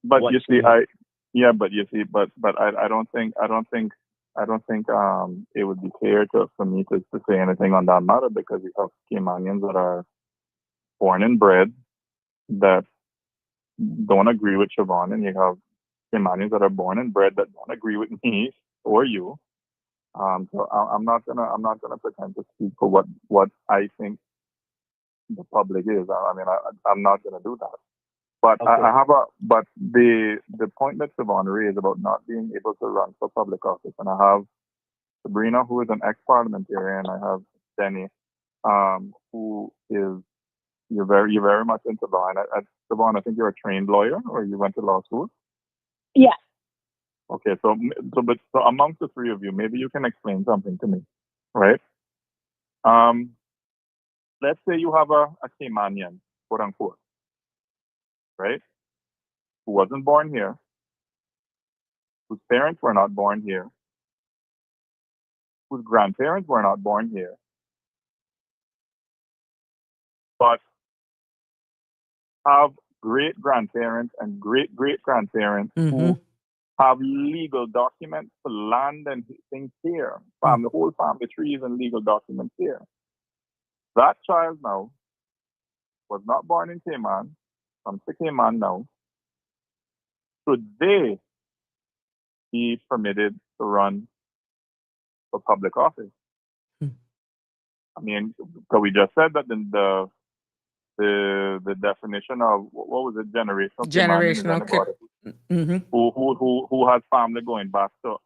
But you see, I don't think it would be fair for me to say anything on that matter, because you have Caymanians that are born and bred that don't agree with Siobhan, and you have Caymanians that are born and bred that don't agree with me or you. So I'm not gonna pretend to speak for what I think the public is. I mean, I'm not gonna do that. But okay. But the point that Siobhan raised about not being able to run for public office, and I have Sabrina, who is an ex-parliamentarian. I have Denny, who is you're very much into law. And Siobhan, I think you're a trained lawyer, or you went to law school. Yeah. Okay, so amongst the three of you, maybe you can explain something to me, right? Let's say you have a Caymanian, quote unquote, right? Who wasn't born here, whose parents were not born here, whose grandparents were not born here, but have great grandparents and great great grandparents who have legal documents for land and things here. The whole family trees and legal documents here. That child now was not born in Cayman, comes to Cayman now. Should they be permitted to run for public office? I mean, because we just said that the definition of what was it, generational who has family going back to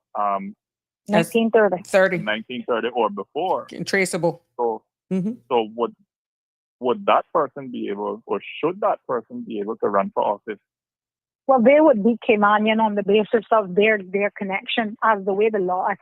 1930 or before, traceable. So would that person be able, or should that person be able to run for office? Well, they would be Caymanian on the basis of their connection, as the way the law is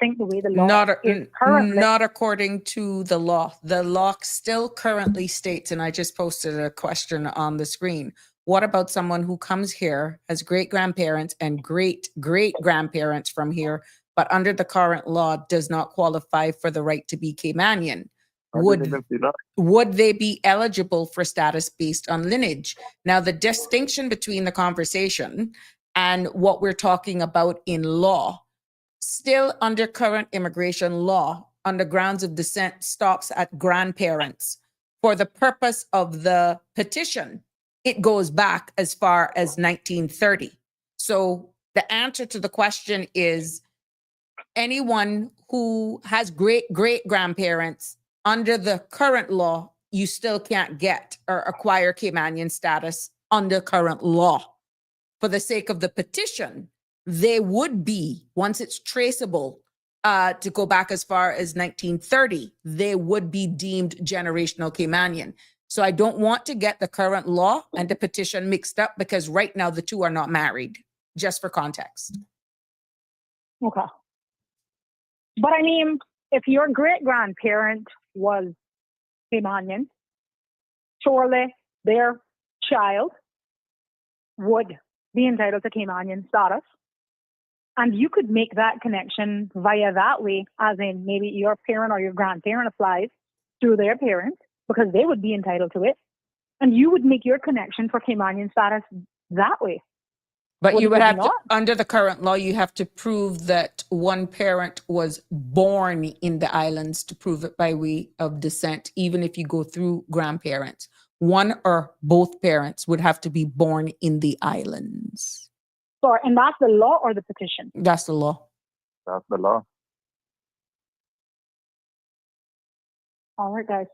currently. Not according to the law. The law still currently states, and I just posted a question on the screen. What about someone who comes here, has great-grandparents and great-great-grandparents from here, but under the current law does not qualify for the right to be Caymanian? Would they be eligible for status based on lineage? Now, the distinction between the conversation and what we're talking about in law, still under current immigration law, under grounds of descent, stops at grandparents. For the purpose of the petition, it goes back as far as 1930. So the answer to the question is anyone who has great-great-grandparents under the current law, you still can't get or acquire Caymanian status under current law. For the sake of the petition, they would be, once it's traceable, to go back as far as 1930, they would be deemed generational Caymanian. So I don't want to get the current law and the petition mixed up, because right now the two are not married, just for context. Okay. But I mean, if your great-grandparent was Caymanian, surely their child would be entitled to Caymanian status. And you could make that connection via that way, as in maybe your parent or your grandparent applies through their parent, because they would be entitled to it. And you would make your connection for Caymanian status that way. But you would have to, not? under the current law, you have to prove that one parent was born in the islands to prove it by way of descent, even if you go through grandparents. One or both parents would have to be born in the islands. Sorry, and that's the law or the petition? That's the law. That's the law. All right, guys.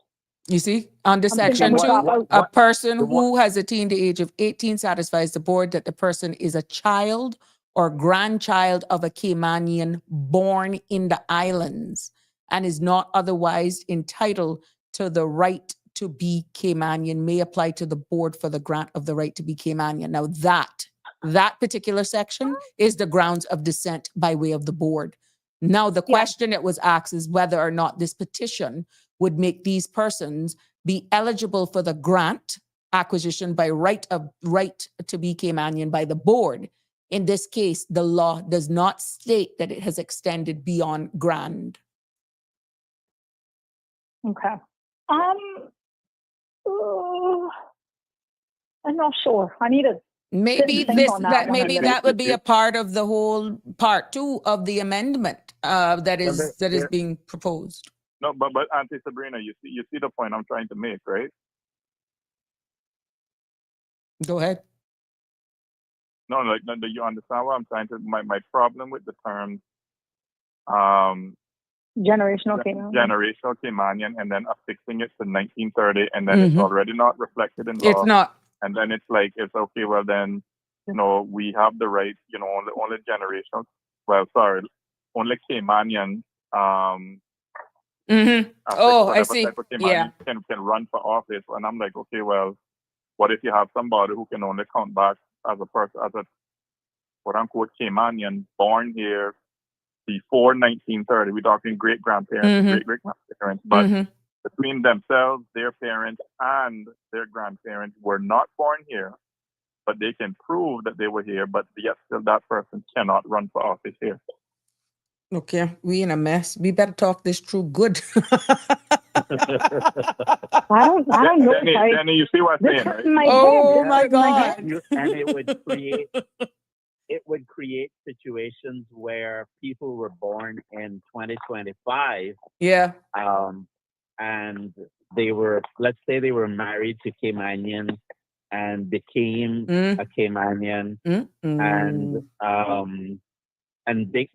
You see, under section thinking 2, about- a person the who has attained the age of 18 satisfies the board that the person is a child or grandchild of a Caymanian born in the islands and is not otherwise entitled to the right to be Caymanian may apply to the board for the grant of the right to be Caymanian. Now that particular section is the grounds of descent by way of the board. Now, the question that was asked is whether or not this petition would make these persons be eligible for the grant acquisition by right to be Caymanian by the board. In this case, the law does not state that it has extended beyond grand. Okay. I'm not sure. I need to Maybe think on that one. maybe that would be a part of the whole part 2 of the amendment that is being proposed. No, but Auntie Sabrina, you see the point I'm trying to make, right? Go ahead. No, like, do you understand what I'm trying to? My problem with the term, generational Caymanian. generational Caymanian, and then affixing it to 1930, and then it's already not reflected in law. It's not. And then it's like, it's okay, well then, we have the right, only generational, only Caymanian, I see. type of Caymanian can run for office. And I'm like, okay, well, what if you have somebody who can only count back as a person, as a quote unquote Caymanian born here before 1930? We're talking great-grandparents, great-great-grandparents, but between themselves, their parents, and their grandparents were not born here, but they can prove that they were here, but yet still that person cannot run for office here. Okay, we in a mess. We better talk this through good. I don't know. Danny, you see what I'm saying, right? My God. And it would create situations where people were born in 2025. Yeah. And they were, let's say they were married to Caymanian and became a Caymanian,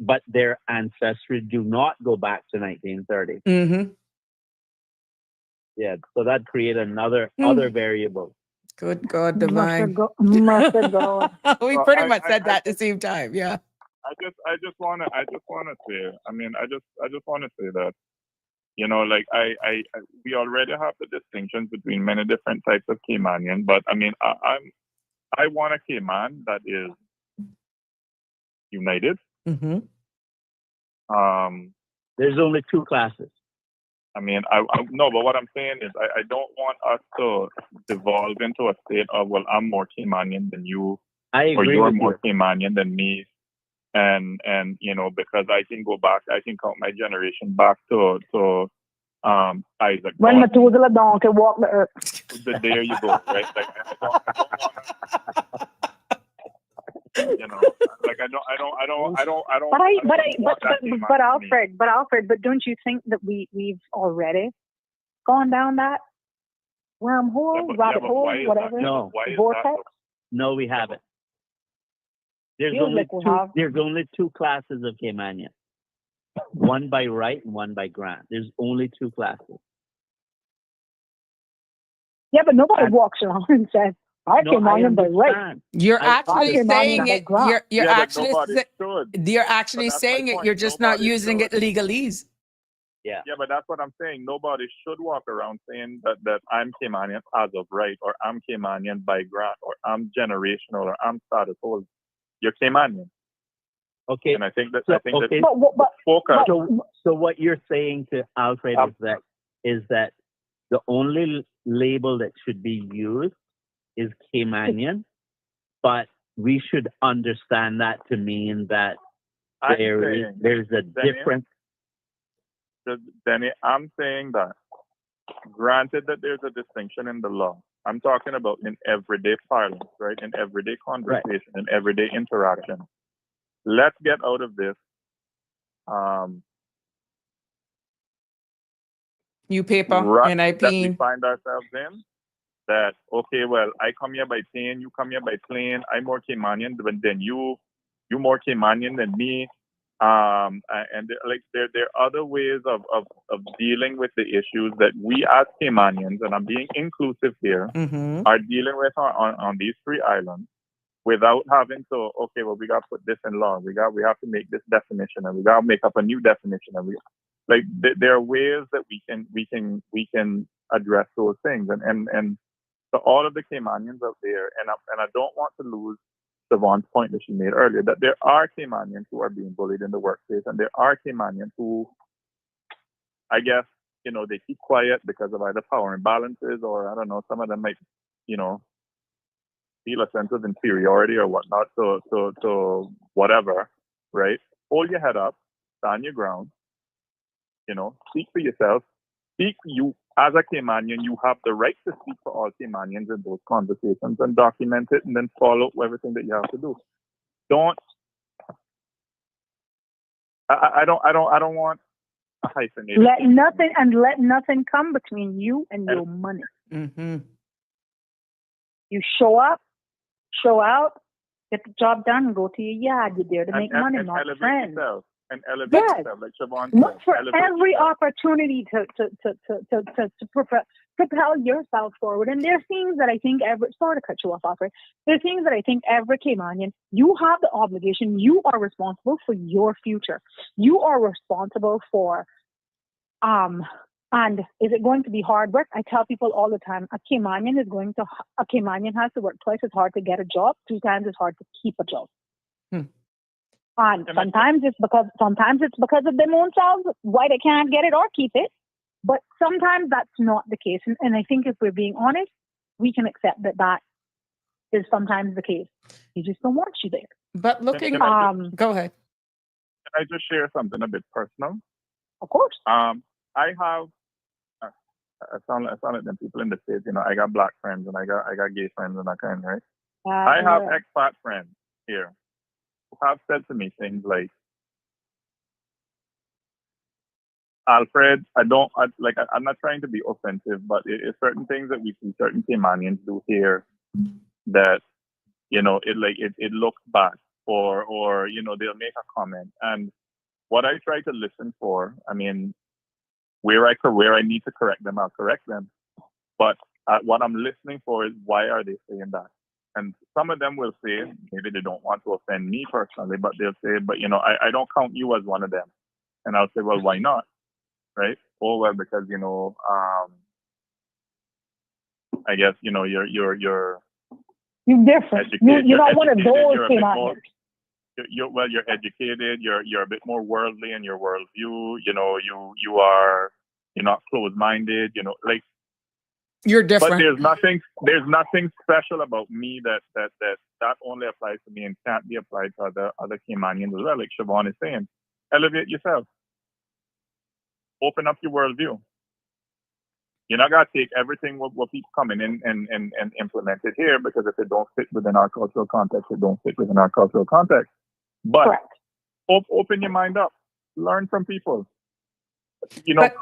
but their ancestry do not go back to 1930. Yeah, so that create other variable. Good God divine. Must have gone. We pretty much said that at the same time. Yeah. I just wanna say, I just wanna say that, we already have the distinctions between many different types of Caymanian, but I want a Cayman that is united. There's only 2 classes. No, but what I'm saying is I don't want us to devolve into a state of, well, I'm more Caymanian than you, or you're more Caymanian than me. And because I can go back, I can count my generation back to Isaac. When Methuselah donkey walked the earth. There you go, right? Like, But don't you think that we've already gone down that wormhole, rabbit hole, whatever? No. Vortex? No, we haven't. There's only 2 classes of Caymanian. One by right and one by grant. There's only 2 classes. Yeah, but nobody walks around and says, I came on by right. You're actually saying it. You're actually saying it. You're just not using it legalese. Yeah. Yeah, but that's what I'm saying. Nobody should walk around saying that I'm Caymanian as of right, or I'm Caymanian by grant, or I'm generational, or I'm status old. You're Caymanian. Okay. And I think that So what you're saying to Alfred is that the only label that should be used is Caymanian, but we should understand that to mean that there's a difference. Danny, I'm saying that granted that there's a distinction in the law. I'm talking about in everyday parlance, right? In everyday conversation, in everyday interaction. Let's get out of this. You paper, Rut and I that we peen. find ourselves in. That okay, well, I come here by plane, you come here by plane. I'm more Caymanian than you. You more Caymanian than me. And there are other ways of dealing with the issues that we as Caymanians, and I'm being inclusive here, are dealing with on these 3 islands without having to, okay, well, we got to put this in law. We have to make this definition, and we got to make up a new definition. And there are ways that we can address those things. And so all of the Caymanians out there, and I don't want to lose Siobhan's point that she made earlier, that there are Caymanians who are being bullied in the workplace, and there are Caymanians who, I guess, they keep quiet because of either power imbalances, or I don't know, some of them might, feel a sense of inferiority or whatnot. So whatever, right? Hold your head up, stand your ground, speak for yourself, speak for you. As a Caymanian, you have the right to speak for all Caymanians in those conversations and document it, and then follow everything that you have to do. I don't want a hyphenated. Let nothing come between you and your money. Mm-hmm. You show up, show out, get the job done, and go to your yard. You're there to make money, not friends. Yourself. And elevate yourself, like Siobhan Look said. for every opportunity to propel yourself forward. And there are things that I think sorry to cut you off, Alfred. There are things that I think every Caymanian, you have the obligation, you are responsible for your future. You are responsible for, and is it going to be hard work? I tell people all the time, a Caymanian has to work twice as hard to get a job, 2 times as hard to keep a job. And sometimes it's because of their own selves why they can't get it or keep it. But sometimes that's not the case. And I think if we're being honest, we can accept that is sometimes the case. He just don't want you there. But looking, go ahead. Can I just share something a bit personal? Of course. I have. I sound like them people in the States. I got black friends and I got gay friends and that kind, right? I have expat friends here who have said to me things like, Alfred, I'm not trying to be offensive, but it's certain things that we see certain Caymanians do here that, it looks bad, or they'll make a comment. And what I try to listen for, where I need to correct them, I'll correct them. But what I'm listening for is, why are they saying that? And some of them will say, maybe they don't want to offend me personally, but they'll say, but I don't count you as one of them. And I'll say, well, why not? Right? Oh, well, because I guess you're different. You're not one of those Caymanians. You're educated. You're a bit more worldly in your worldview. You're not closed-minded. You're different. But there's nothing special about me that only applies to me and can't be applied to other Caymanians as well. Like Siobhan is saying, elevate yourself. Open up your worldview. You're not gonna take everything what people come in and implement it here, because if it don't fit within our cultural context, it don't fit within our cultural context. But open your mind up. Learn from people. Let's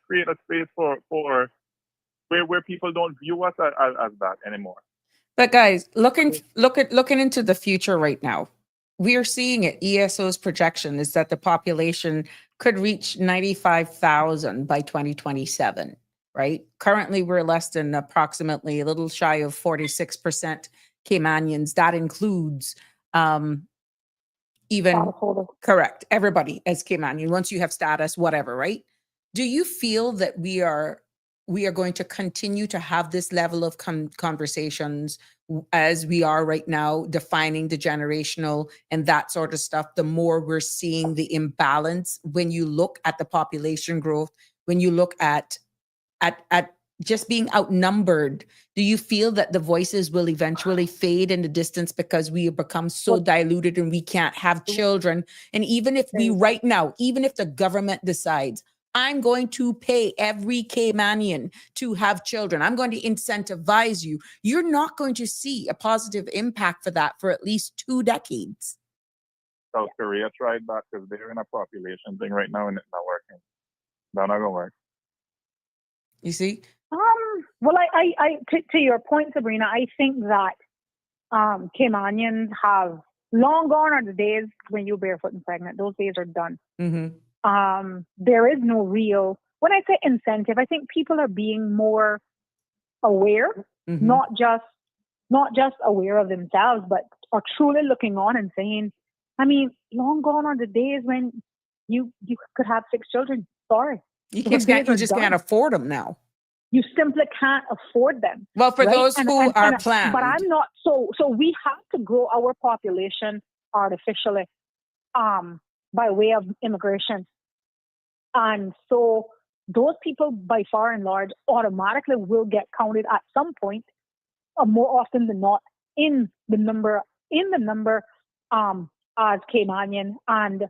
create a space for where people don't view us as that anymore. But guys, looking into the future right now, we are seeing it. ESO's projection is that the population could reach 95,000 by 2027, right? Currently, we're less than approximately a little shy of 46% Caymanians. That includes correct, everybody as Caymanian, once you have status, whatever, right? Do you feel that we are going to continue to have this level of conversations as we are right now, defining the generational and that sort of stuff, the more we're seeing the imbalance when you look at the population growth, when you look at just being outnumbered? Do you feel that the voices will eventually fade in the distance because we have become so diluted and we can't have children? And even if we right now, even if the government decides, I'm going to pay every Caymanian to have children. I'm going to incentivize you. You're not going to see a positive impact for that for at least 2 decades. South Korea tried that because they're in a population thing right now and it's not working. That's not gonna work. You see? Well, to your point, Sabrina, I think that Caymanians have long gone are the days when you're barefoot and pregnant. Those days are done. Mm-hmm. There is no real, when I say incentive, I think people are being more aware, Mm-hmm. not just aware of themselves, but are truly looking on and saying, I mean, long gone are the days when you could have 6 children. Sorry. You Those days are just done. can't afford them now. You simply can't afford them. Well, for right? those who are planned. But I'm not, so we have to grow our population artificially by way of immigration. And so those people, by far and large, automatically will get counted at some point, more often than not, in the number as Caymanian. And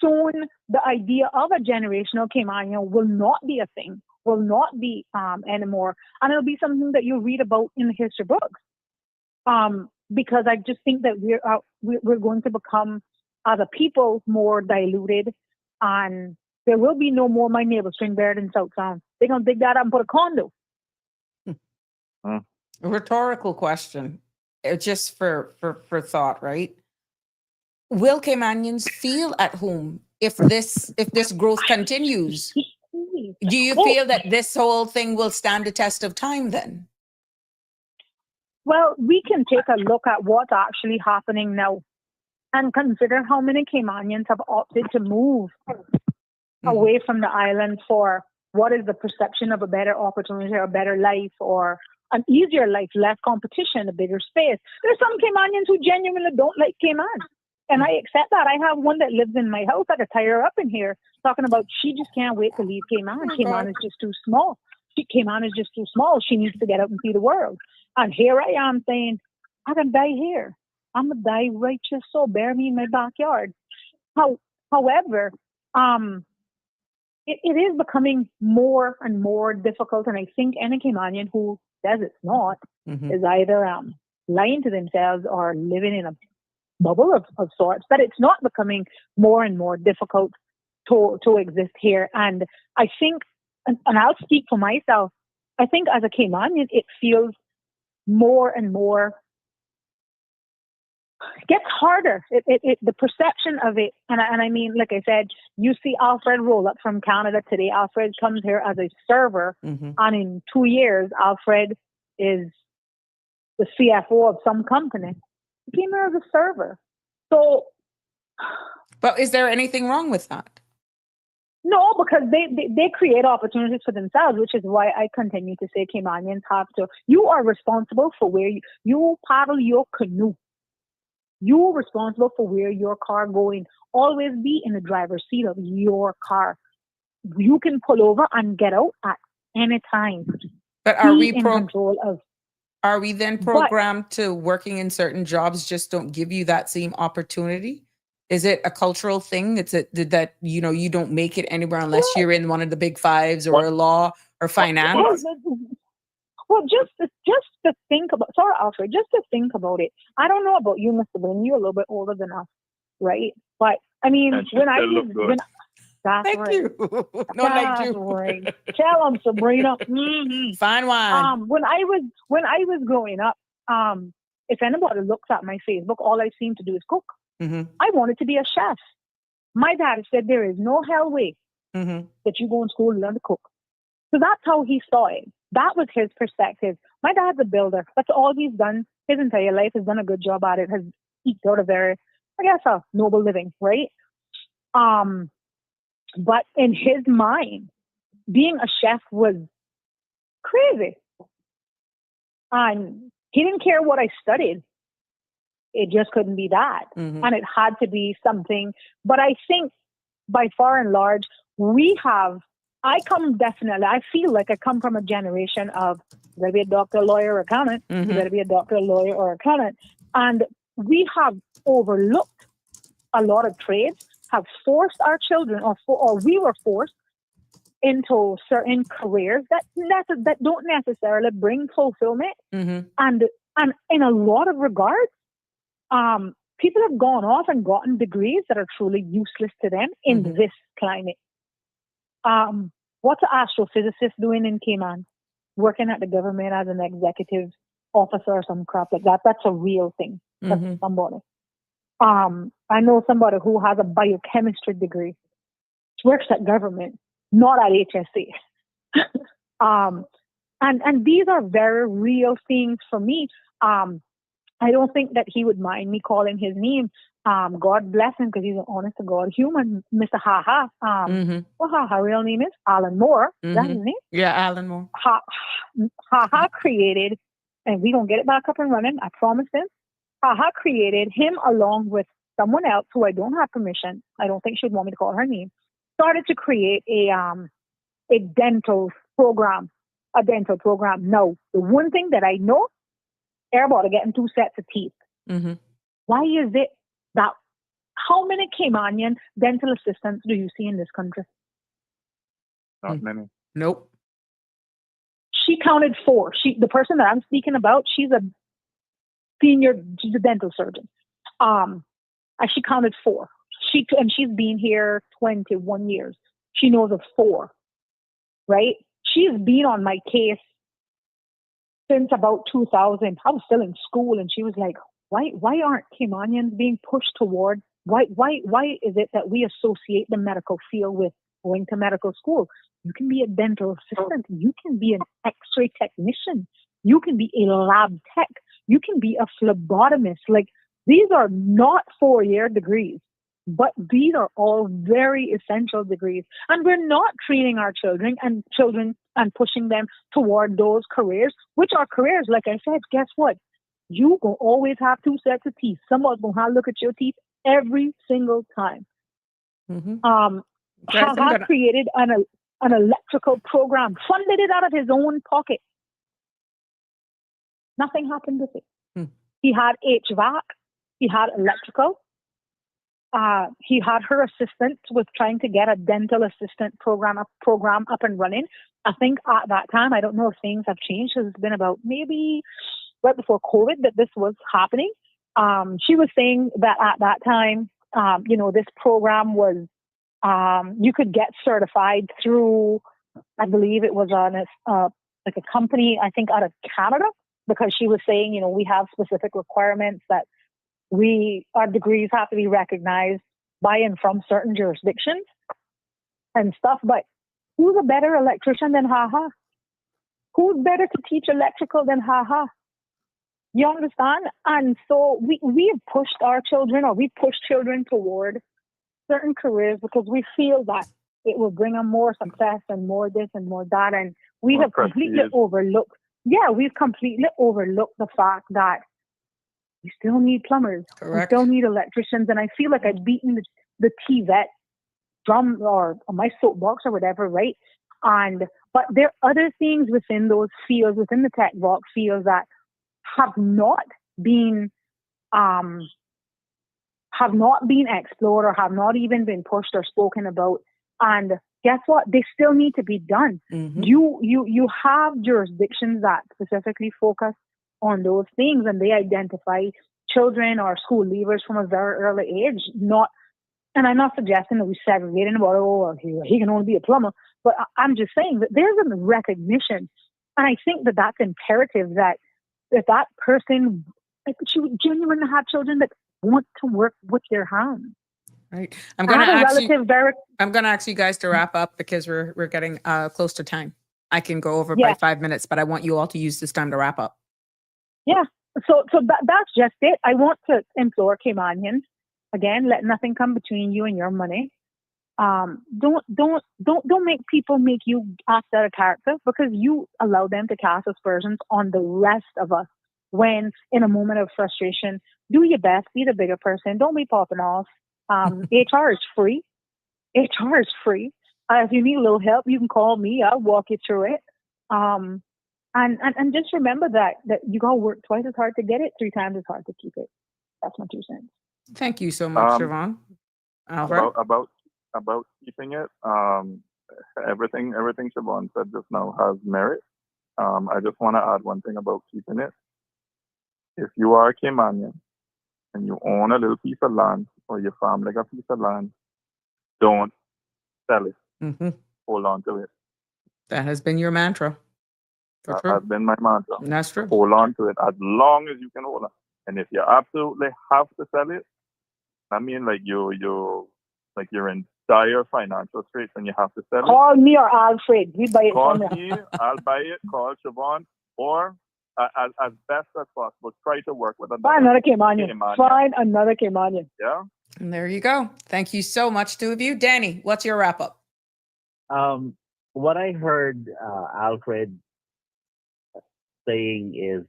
soon the idea of a generational Caymanian will not be a thing, will not be anymore. And it'll be something that you read about in the history books. Because I just think that we're going to become, as a people, more diluted, and there will be no more my neighbor string buried in South Sound. They're going to dig that up and put a condo. A rhetorical question, just for thought, right? Will Caymanians feel at home if this growth continues? Do you feel that this whole thing will stand the test of time then? Well, we can take a look at what's actually happening now and consider how many Caymanians have opted to move away from the island for what is the perception of a better opportunity or a better life or an easier life, less competition, a bigger space. There's some Caymanians who genuinely don't like Cayman. And I accept that. I have one that lives in my house. I could tie her up in here talking about she just can't wait to leave Cayman. Cayman is just too small. Cayman is just too small. She needs to get out and see the world. And here I am saying, I can die here. I'm going to die righteous soul. Bury me in my backyard. However, it is becoming more and more difficult. And I think any Caymanian who says it's not is either lying to themselves or living in a bubble of sorts. But it's not becoming more and more difficult to exist here. And I think, and I'll speak for myself, I think as a Caymanian, it feels more and more, it gets harder. The perception of it, and I mean, like I said, you see Alfred roll up from Canada today. Alfred comes here as a server, and in 2 years, Alfred is the CFO of some company. He came here as a server. So, but is there anything wrong with that? No, because they create opportunities for themselves, which is why I continue to say Caymanians have to. You are responsible for where you paddle your canoe. You're responsible for where your car going. Always be in the driver's seat of your car. You can pull over and get out at any time. But are we in control of? Are we then programmed to working in certain jobs just don't give you that same opportunity? Is it a cultural thing? It's that you don't make it anywhere unless you're in one of the big fives or law or finance? Well, just to think about, sorry, Alfred, just to think about it. I don't know about you, Mr. Boone. You're a little bit older than us, right? But I mean, Thank you. That's right. Tell them, Sabrina. Fine wine. When I was growing up, if anybody looks at my Facebook, all I seem to do is cook. I wanted to be a chef. My dad said there is no hell way that you go in school and learn to cook. So that's how he saw it. That was his perspective. My dad's a builder. That's all he's done his entire life. Has done a good job at it. Has eked out a very, a noble living, right? But in his mind, being a chef was crazy. And he didn't care what I studied. It just couldn't be that. And it had to be something. But I think by far and large, I feel like I come from a generation of, you better be a doctor, lawyer, or accountant. You better be a doctor, lawyer, or accountant. And we have overlooked a lot of trades have forced our children, or we were forced into certain careers that don't necessarily bring fulfillment. Mm-hmm. And in a lot of regards, people have gone off and gotten degrees that are truly useless to them in Mm-hmm. this climate. What's an astrophysicist doing in Cayman? Working at the government as an executive officer or some crap like that. That's a real thing. That's Mm-hmm. somebody. I know somebody who has a biochemistry degree. She works at government, not at HSC. And these are very real things for me. I don't think that he would mind me calling his name. God bless him, because he's an honest to God human, Mr. Ha-Ha. Mm-hmm. What Ha-Ha real name is? Alan Moore. Is that his name? Yeah, Alan Moore. Ha-Ha created, and we gonna get it back up and running, I promise him. Ha-Ha created him along with someone else who I don't have permission. I don't think she'd want me to call her name. Started to create a dental program. No, the one thing that I know, everybody getting 2 sets of teeth. Mm-hmm. Why is it that, how many Caymanian dental assistants do you see in this country? Not many. Nope. She counted 4. The person that I'm speaking about, she's a dental surgeon. And she counted 4. She's been here 21 years. She knows of 4, right? She's been on my case since about 2000. I was still in school, and she was like, why aren't Caymanians being pushed toward, why is it that we associate the medical field with going to medical school? You can be a dental assistant. You can be an x-ray technician. You can be a lab tech. You can be a phlebotomist. Like, these are not 4-year degrees, but these are all very essential degrees. And we're not treating our children and pushing them toward those careers, which are careers, like I said, guess what? You will always have 2 sets of teeth. Someone's going to have to look at your teeth every single time. Mm-hmm. Ha created an electrical program, funded it out of his own pocket. Nothing happened with it. He had HVAC. He had electrical. He had her assistant with trying to get a dental assistant program up and running. I think at that time, I don't know if things have changed, because it's been about maybe right before COVID that this was happening. She was saying that at that time, this program was, you could get certified through, I believe it was on like a company, I think out of Canada, because she was saying, we have specific requirements that our degrees have to be recognized by and from certain jurisdictions and stuff. But who's a better electrician than Ha-Ha? Who's better to teach electrical than Ha-Ha? You understand? And so we have pushed our children, or we push children toward certain careers because we feel that it will bring them more success and more this and more that. And we have completely overlooked the fact that we still need plumbers. Correct. We still need electricians. And I feel like I've beaten the TVET drum or my soapbox or whatever, right? But there are other things within those fields, within the tech box fields, that have not been explored or have not even been pushed or spoken about. And guess what? They still need to be done. Mm-hmm. You have jurisdictions that specifically focus on those things, and they identify children or school leavers from a very early age. And I'm not suggesting that we segregate about, he can only be a plumber, but I'm just saying that there's a recognition. And I think that that's imperative, that if that person, she would genuinely have children that want to work with their hands. Right. I'm going to ask you guys to wrap up, because we're getting close to time. I can go over by 5 minutes, but I want you all to use this time to wrap up. Yeah. So that's just it. I want to implore Caymanians, again, let nothing come between you and your money. Don't make people make you act out of character, because you allow them to cast aspersions on the rest of us when in a moment of frustration. Do your best, be the bigger person. Don't be popping off. HR is free. HR is free. If you need a little help, you can call me. I'll walk you through it. And just remember that you gotta work twice as hard to get it, 3 times as hard to keep it. That's my 2 cents. Thank you so much, Siobhan. Alfred? About keeping it. Everything Siobhan said just now has merit. I just want to add one thing about keeping it. If you are a Caymanian and you own a little piece of land or your family got a piece of land, don't sell it. Mm-hmm. Hold on to it. That has been your mantra. That has been my mantra. That's true. Hold on to it as long as you can hold on. And if you absolutely have to sell it, I mean, like you're in dire financial straits and you have to sell it. Call me or Alfred. We buy it Call from me, I'll buy it. Call Siobhan, or as best as possible, try to work with Find another Caymanian. Find another Caymanian. Yeah. And there you go. Thank you so much, two of you. Danny, what's your wrap up? What I heard Alfred saying is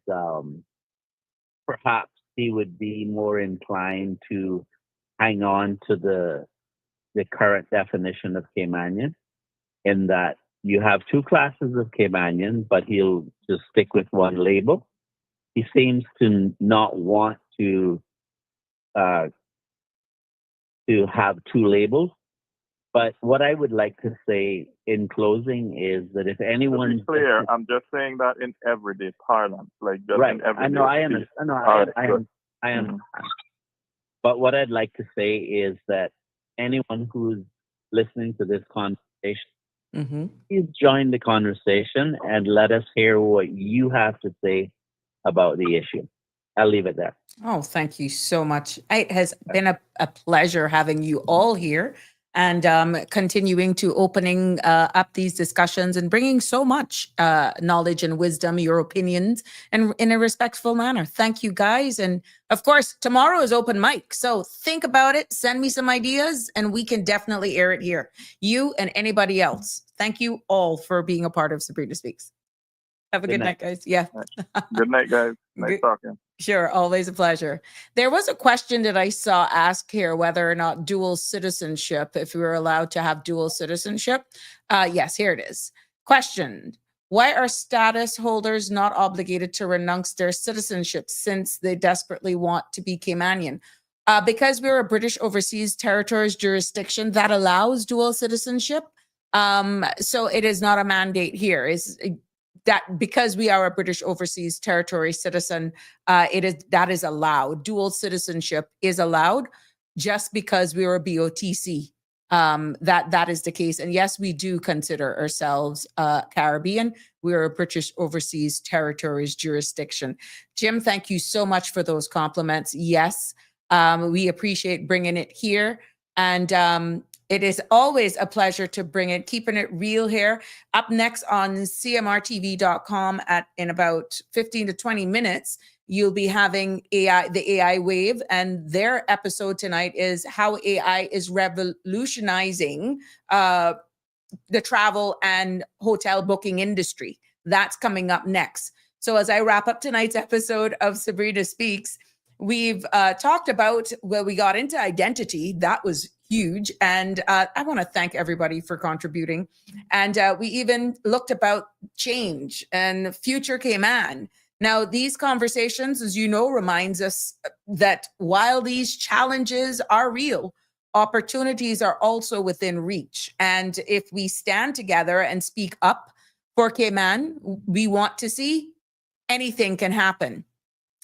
perhaps he would be more inclined to hang on to the current definition of Caymanian, in that you have two classes of Caymanian, but he'll just stick with one label. He seems to not want to have two labels. But what I would like to say in closing is that if anyone... To be clear, I'm just saying that in everyday parlance, like just right. in everyday... I know, I understand. I understand. But what I'd like to say is that anyone who's listening to this conversation, please join the conversation and let us hear what you have to say about the issue. I'll leave it there. Oh, thank you so much. It has been a pleasure having you all here and continuing to opening up these discussions and bringing so much knowledge and wisdom, your opinions, and in a respectful manner. Thank you, guys. And of course, tomorrow is open mic. So think about it, send me some ideas, and we can definitely air it here. You and anybody else. Thank you all for being a part of Sabrina Speaks. Have a good night, guys. Yeah. Good night, guys. Nice talking. Sure, always a pleasure. There was a question that I saw asked here, whether or not dual citizenship, if we were allowed to have dual citizenship. Yes, here it is. Question: why are status holders not obligated to renounce their citizenship since they desperately want to be Caymanian? Because we're a British Overseas Territories jurisdiction that allows dual citizenship. So it is not a mandate here. Is that because we are a British Overseas Territory citizen, that is allowed. Dual citizenship is allowed just because we're a BOTC. That is the case. And yes, we do consider ourselves Caribbean. We're a British Overseas Territories jurisdiction. Jim, thank you so much for those compliments. Yes, we appreciate bringing it here. And it is always a pleasure to bring it, keeping it real here. Up next on cmrtv.com in about 15 to 20 minutes, you'll be having the AI wave, and their episode tonight is how AI is revolutionizing the travel and hotel booking industry. That's coming up next. So as I wrap up tonight's episode of Sabrina Speaks, we've talked about, well, we got into identity. That was huge. And I want to thank everybody for contributing. And we even looked about change and future Cayman. Now, these conversations, as you know, reminds us that while these challenges are real, opportunities are also within reach. And if we stand together and speak up for Cayman, we want to see anything can happen.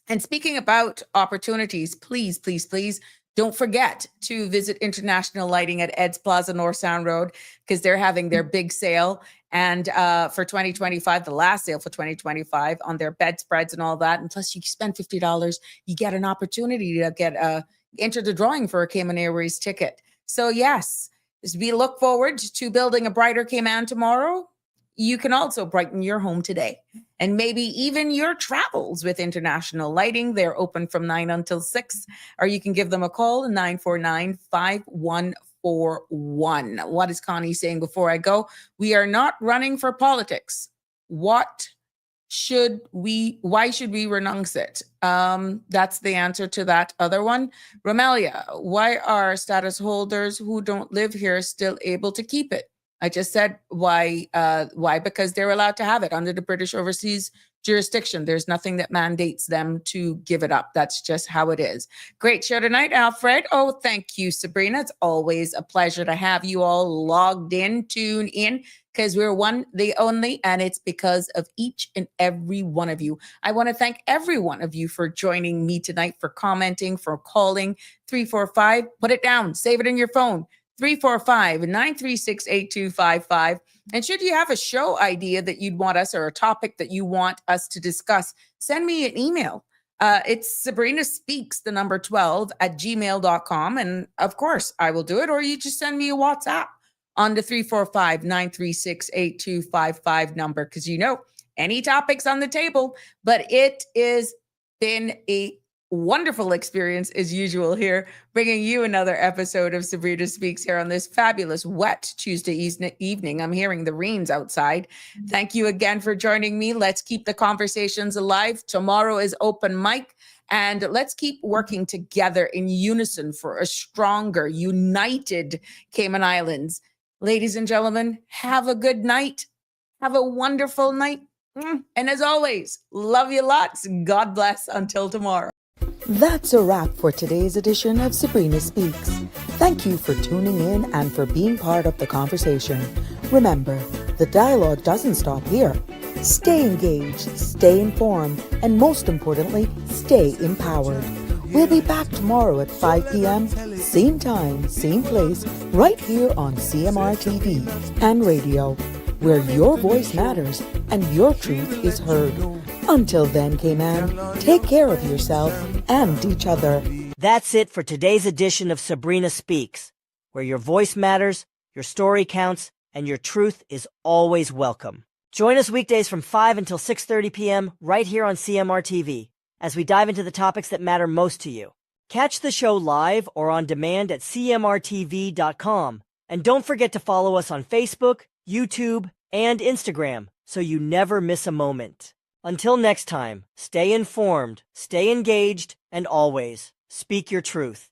And speaking about opportunities, please, please, please don't forget to visit International Lighting at Ed's Plaza, North Sound Road, because they're having their big sale. And for 2025, the last sale for 2025 on their bedspreads and all that. And plus you spend $50, you get an opportunity to get enter the drawing for a Cayman Airways ticket. So yes, as we look forward to building a brighter Cayman tomorrow, you can also brighten your home today and maybe even your travels with International Lighting. They're open from 9 until 6, or you can give them a call, 949-5141. What is Connie saying before I go? We are not running for politics. Why should we renounce it? That's the answer to that other one. Romelia, why are status holders who don't live here still able to keep it? I just said why. Why? Because they're allowed to have it under the British overseas jurisdiction. There's nothing that mandates them to give it up. That's just how it is. Great show tonight, Alfred. Oh, thank you, Sabrina. It's always a pleasure to have you all logged in, tune in, because we're one, the only, and it's because of each and every one of you. I want to thank every one of you for joining me tonight, for commenting, for calling 345. Put it down, save it in your phone. 345-936-8255. And should you have a show idea that you'd want us, or a topic that you want us to discuss, send me an email. It's Sabrina Speaks, the number 12 at gmail.com. And of course, I will do it. Or you just send me a WhatsApp on the 345-936-8255 number, because any topics on the table. But it has been a wonderful experience as usual here, bringing you another episode of Sabrina Speaks here on this fabulous wet Tuesday evening. I'm hearing the rains outside. Thank you again for joining me. Let's keep the conversations alive. Tomorrow is open mic, and let's keep working together in unison for a stronger, united Cayman Islands. Ladies and gentlemen, have a good night. Have a wonderful night. And as always, love you lots. God bless. Until tomorrow. That's a wrap for today's edition of Sabrina Speaks. Thank you for tuning in and for being part of the conversation. Remember, the dialogue doesn't stop here. Stay engaged, stay informed, and most importantly, stay empowered. We'll be back tomorrow at 5 p.m., same time, same place, right here on CMR TV and radio, where your voice matters and your truth is heard. Until then, Cayman, take care of yourself and each other. That's it for today's edition of Sabrina Speaks, where your voice matters, your story counts, and your truth is always welcome. Join us weekdays from 5 until 6:30 p.m. right here on CMR TV as we dive into the topics that matter most to you. Catch the show live or on demand at cmrtv.com. And don't forget to follow us on Facebook, YouTube, and Instagram so you never miss a moment. Until next time, stay informed, stay engaged, and always speak your truth.